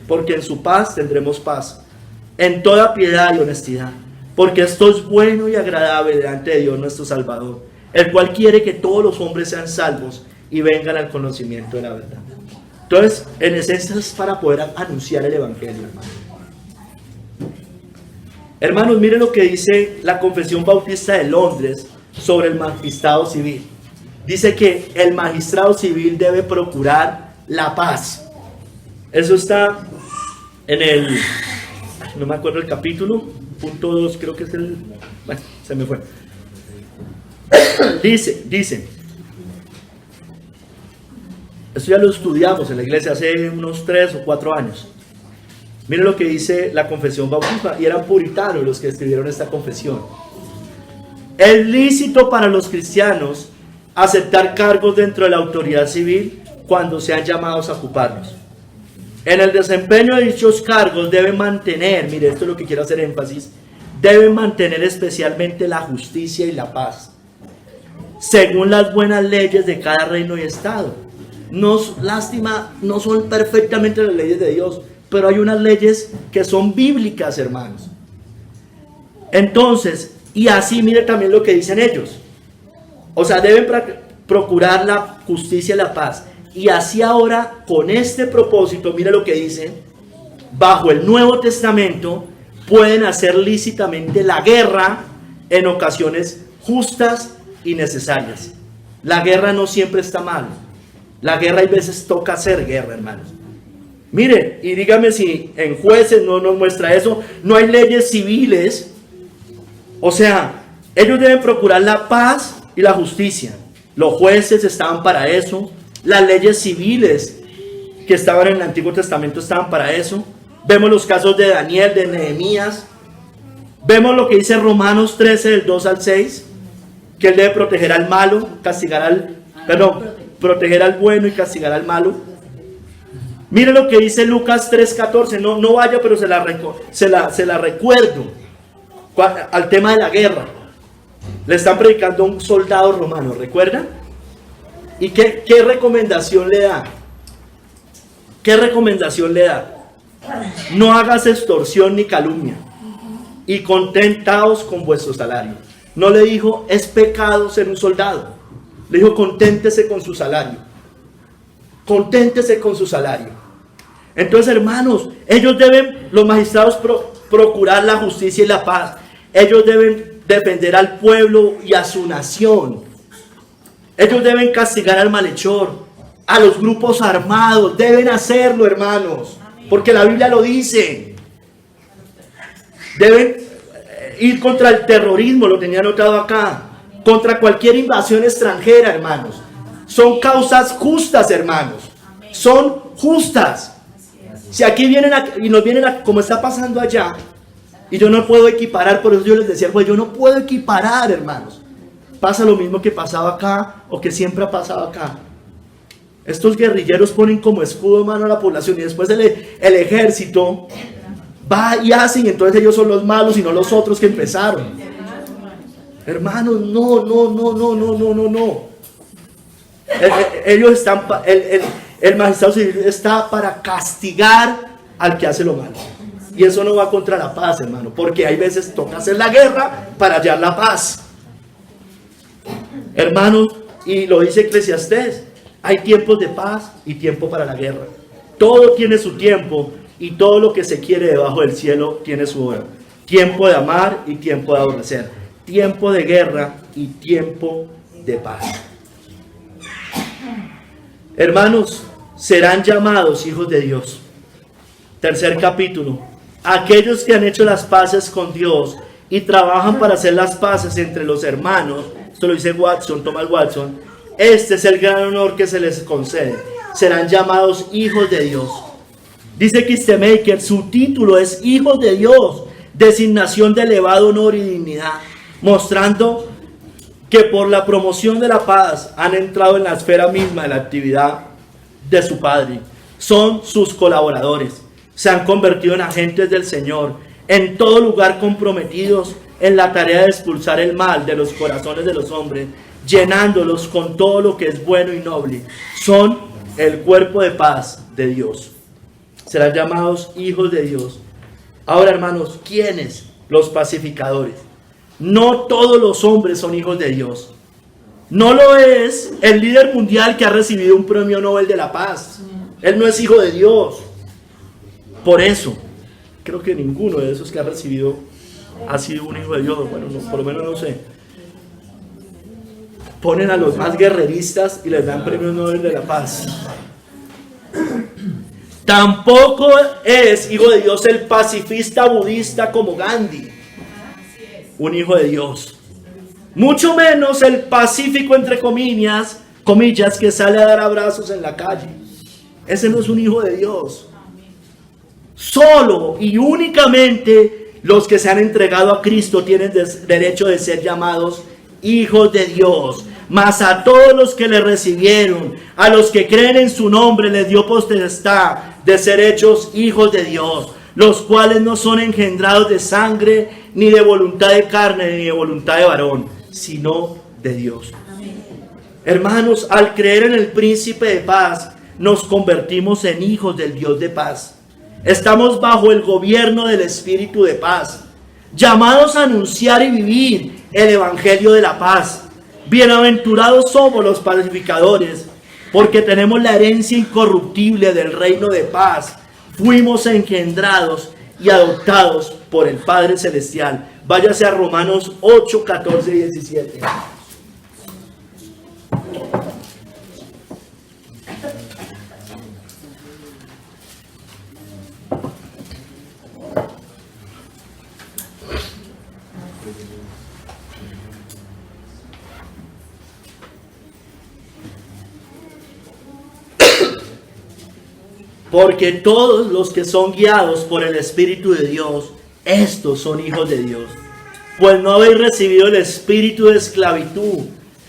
porque en su paz tendremos paz, en toda piedad y honestidad, porque esto es bueno y agradable delante de Dios nuestro Salvador, el cual quiere que todos los hombres sean salvos y vengan al conocimiento de la verdad. Entonces, en esencia es para poder anunciar el Evangelio, hermano. Hermanos, miren lo que dice la Confesión Bautista de Londres sobre el magistrado civil. Dice que el magistrado civil debe procurar la paz. Eso está en el, no me acuerdo el capítulo, punto 2, creo que es el, bueno, se me fue. Dice, esto ya lo estudiamos en la iglesia hace unos 3 o 4 años. Miren lo que dice la Confesión Bautista, y eran puritanos los que escribieron esta confesión. Es lícito para los cristianos aceptar cargos dentro de la autoridad civil cuando sean llamados a ocuparlos. En el desempeño de dichos cargos deben mantener, mire, esto es lo que quiero hacer énfasis, deben mantener especialmente la justicia y la paz, según las buenas leyes de cada reino y estado. Lástima, no son perfectamente las leyes de Dios, pero hay unas leyes que son bíblicas, hermanos. Entonces, y así mire también lo que dicen ellos. O sea, deben procurar la justicia y la paz. Y así ahora, con este propósito, mire lo que dicen, bajo el Nuevo Testamento, pueden hacer lícitamente la guerra en ocasiones justas y necesarias. La guerra no siempre está mal. La guerra hay veces toca hacer guerra, hermanos. Mire, y dígame si en Jueces no nos muestra eso. No hay leyes civiles. O sea, ellos deben procurar la paz y la justicia. Los jueces estaban para eso. Las leyes civiles que estaban en el Antiguo Testamento estaban para eso. Vemos los casos de Daniel, de Nehemías. Vemos lo que dice Romanos 13, del 2 al 6, que él debe proteger al malo, proteger al bueno y castigar al malo. Mire lo que dice Lucas 3:14. No vaya, pero se la recuerdo. Al tema de la guerra. Le están predicando a un soldado romano, ¿recuerdan? ¿Y qué recomendación le da? ¿Qué recomendación le da? No hagas extorsión ni calumnia, y contentaos con vuestro salario. No le dijo, es pecado ser un soldado. Le dijo, conténtese con su salario. Conténtese con su salario. Entonces, hermanos, ellos deben, los magistrados, procurar la justicia y la paz. Ellos deben defender al pueblo y a su nación. Ellos deben castigar al malhechor, a los grupos armados. Deben hacerlo, hermanos, porque la Biblia lo dice. Deben ir contra el terrorismo, lo tenía anotado acá, contra cualquier invasión extranjera, hermanos. Son causas justas, hermanos. Son justas. Si aquí vienen y nos vienen como está pasando allá, y yo no puedo equiparar, por eso yo les decía, pues yo no puedo equiparar, hermanos. Pasa lo mismo que pasaba acá, o que siempre ha pasado acá. Estos guerrilleros ponen como escudo, hermano, a la población, y después el ejército va y hace, y entonces ellos son los malos y no los otros que empezaron. Hermanos, no. Ellos están, el magistrado civil está para castigar al que hace lo malo. Y eso no va contra la paz, hermano, porque hay veces toca hacer la guerra para hallar la paz. Hermanos, y lo dice Eclesiastés, hay tiempos de paz y tiempo para la guerra. Todo tiene su tiempo, y todo lo que se quiere debajo del cielo tiene su hora. Tiempo de amar y tiempo de aborrecer. Tiempo de guerra y tiempo de paz. Hermanos, serán llamados hijos de Dios. Tercer capítulo. Aquellos que han hecho las paces con Dios y trabajan para hacer las paces entre los hermanos. Esto lo dice Thomas Watson. Este es el gran honor que se les concede. Serán llamados hijos de Dios. Dice Kistemaker, su título es hijos de Dios, designación de elevado honor y dignidad, mostrando que por la promoción de la paz han entrado en la esfera misma de la actividad de su Padre. Son sus colaboradores, se han convertido en agentes del Señor, en todo lugar comprometidos en la tarea de expulsar el mal de los corazones de los hombres, llenándolos con todo lo que es bueno y noble. Son el cuerpo de paz de Dios. Serán llamados hijos de Dios. Ahora, hermanos, ¿quiénes los pacificadores. No todos los hombres son hijos de Dios. No lo es el líder mundial que ha recibido un premio Nobel de la Paz. Él no es hijo de Dios. Por eso, creo que ninguno de esos que ha recibido ha sido un hijo de Dios. Bueno, no, por lo menos no sé. Ponen a los más guerreristas y les dan premios Nobel de la Paz. Tampoco es hijo de Dios el pacifista budista como Gandhi, un hijo de Dios. Mucho menos el pacífico, entre comillas, que sale a dar abrazos en la calle. Ese no es un hijo de Dios. Solo y únicamente los que se han entregado a Cristo tienen derecho de ser llamados hijos de Dios. Mas a todos los que le recibieron, a los que creen en su nombre, les dio potestad de ser hechos hijos de Dios, los cuales no son engendrados de sangre, ni de voluntad de carne, ni de voluntad de varón, sino de Dios. Amén. Hermanos, al creer en el príncipe de paz, nos convertimos en hijos del Dios de paz. Estamos bajo el gobierno del Espíritu de paz, llamados a anunciar y vivir el evangelio de la paz. Bienaventurados somos los pacificadores, porque tenemos la herencia incorruptible del reino de paz. Fuimos engendrados y adoptados por el Padre Celestial. Váyase a Romanos 8, 14 y 17. Porque todos los que son guiados por el Espíritu de Dios, estos son hijos de Dios. Pues no habéis recibido el espíritu de esclavitud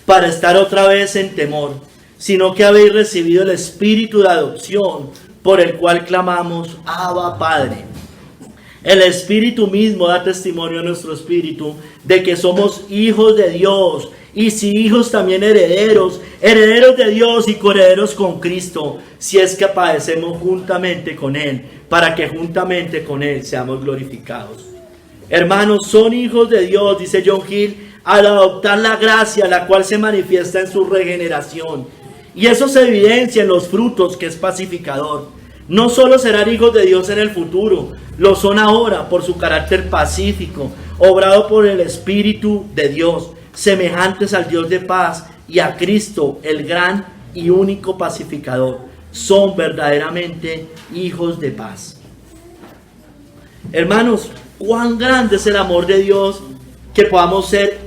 para estar otra vez en temor, sino que habéis recibido el espíritu de adopción, por el cual clamamos, Abba, Padre. El Espíritu mismo da testimonio a nuestro espíritu de que somos hijos de Dios, y si hijos también herederos, herederos de Dios y coherederos con Cristo, si es que padecemos juntamente con Él, para que juntamente con Él seamos glorificados. Hermanos, son hijos de Dios, dice John Gill, al adoptar la gracia, la cual se manifiesta en su regeneración. Y eso se evidencia en los frutos, que es pacificador. No solo serán hijos de Dios en el futuro, lo son ahora por su carácter pacífico, obrado por el Espíritu de Dios, semejantes al Dios de paz y a Cristo, el gran y único pacificador. Son verdaderamente hijos de paz. Hermanos, cuán grande es el amor de Dios que podamos ser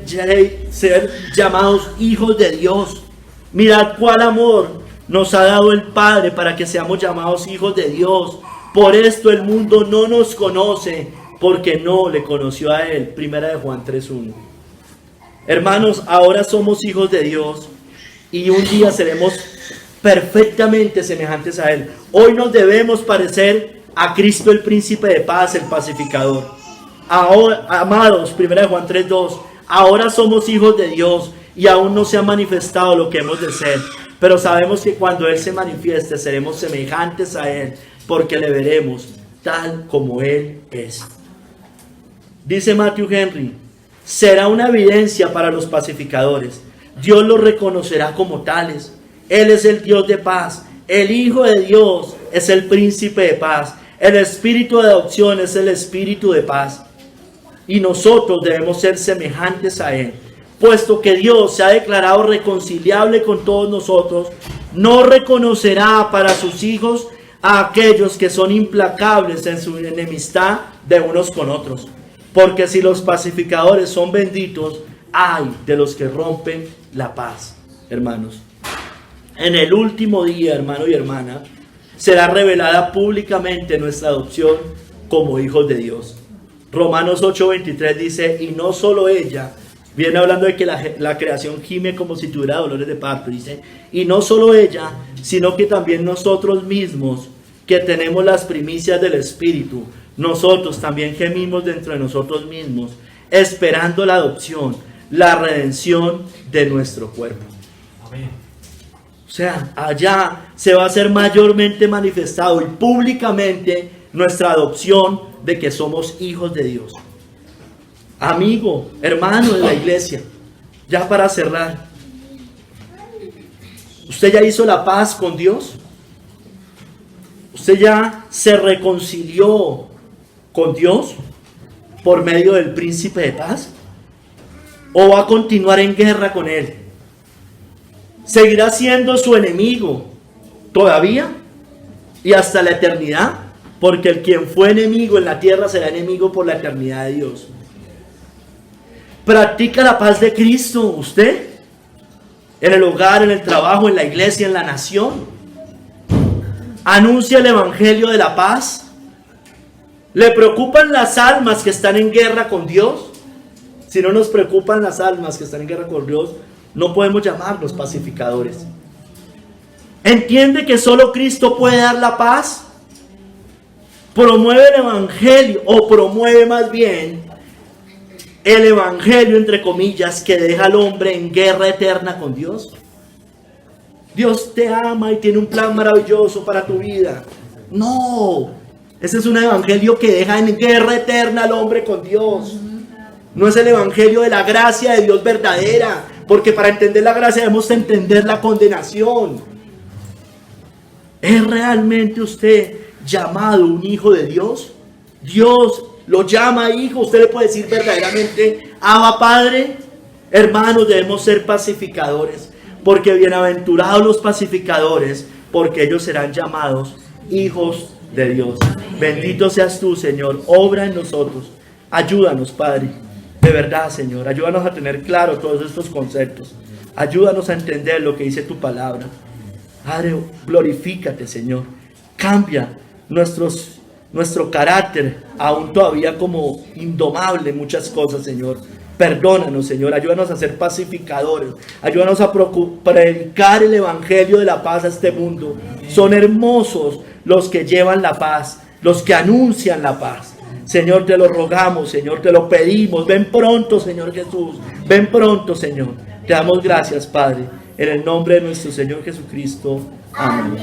llamados hijos de Dios. Mirad cuál amor nos ha dado el Padre para que seamos llamados hijos de Dios. Por esto el mundo no nos conoce, porque no le conoció a Él. Primera de Juan 3:1. Hermanos, ahora somos hijos de Dios y un día seremos perfectamente semejantes a Él. Hoy nos debemos parecer a Cristo, el príncipe de paz, el pacificador. Ahora, amados, 1 Juan 3:2, ahora somos hijos de Dios y aún no se ha manifestado lo que hemos de ser, pero sabemos que cuando Él se manifieste seremos semejantes a Él, porque le veremos tal como Él es. Dice Matthew Henry, será una evidencia para los pacificadores. Dios los reconocerá como tales. Él es el Dios de paz. El Hijo de Dios es el príncipe de paz. El espíritu de adopción es el espíritu de paz. Y nosotros debemos ser semejantes a Él. Puesto que Dios se ha declarado reconciliable con todos nosotros, no reconocerá para sus hijos a aquellos que son implacables en su enemistad de unos con otros. Porque si los pacificadores son benditos, ay de los que rompen la paz, hermanos. En el último día, hermano y hermana, será revelada públicamente nuestra adopción como hijos de Dios. Romanos 8:23 dice, y no solo ella, viene hablando de que la creación gime como si tuviera dolores de parto, dice, y no solo ella, sino que también nosotros mismos, que tenemos las primicias del Espíritu, nosotros también gemimos dentro de nosotros mismos, esperando la adopción, la redención de nuestro cuerpo. Amén. O sea, allá se va a ser mayormente manifestado y públicamente nuestra adopción de que somos hijos de Dios. amigo, hermano de la iglesia, ya para cerrar, ¿usted ya hizo la paz con Dios? ¿Usted ya se reconcilió con Dios por medio del príncipe de paz? ¿O va a continuar en guerra con él? ¿Seguirá siendo su enemigo todavía y hasta la eternidad? Porque el quien fue enemigo en la tierra será enemigo por la eternidad de Dios. ¿Practica la paz de Cristo usted? En el hogar, en el trabajo, en la iglesia, en la nación. ¿Anuncia el evangelio de la paz? ¿Le preocupan las almas que están en guerra con Dios? Si no nos preocupan las almas que están en guerra con Dios, no podemos llamarnos pacificadores. ¿Entiende que solo Cristo puede dar la paz? ¿Promueve el evangelio o promueve más bien el evangelio, entre comillas, que deja al hombre en guerra eterna con Dios? Dios te ama y tiene un plan maravilloso para tu vida. No, ese es un evangelio que deja en guerra eterna al hombre con Dios. No es el evangelio de la gracia de Dios verdadera, porque para entender la gracia debemos entender la condenación. ¿Es realmente usted llamado un hijo de Dios? Dios lo llama hijo. ¿Usted le puede decir verdaderamente Abba Padre? Hermanos, debemos ser pacificadores, porque bienaventurados los pacificadores, porque ellos serán llamados hijos de Dios. Bendito seas tú, Señor. Obra en nosotros. Ayúdanos, Padre. De verdad, Señor, ayúdanos a tener claro todos estos conceptos. Ayúdanos a entender lo que dice tu palabra. Padre, glorifícate, Señor. Cambia nuestro carácter, aún todavía como indomable en muchas cosas, Señor. Perdónanos, Señor. Ayúdanos a ser pacificadores. Ayúdanos a predicar el evangelio de la paz a este mundo. Son hermosos los que llevan la paz, los que anuncian la paz. Señor, te lo rogamos, Señor, te lo pedimos. Ven pronto, Señor Jesús. Ven pronto, Señor. Te damos gracias, Padre. En el nombre de nuestro Señor Jesucristo. Amén.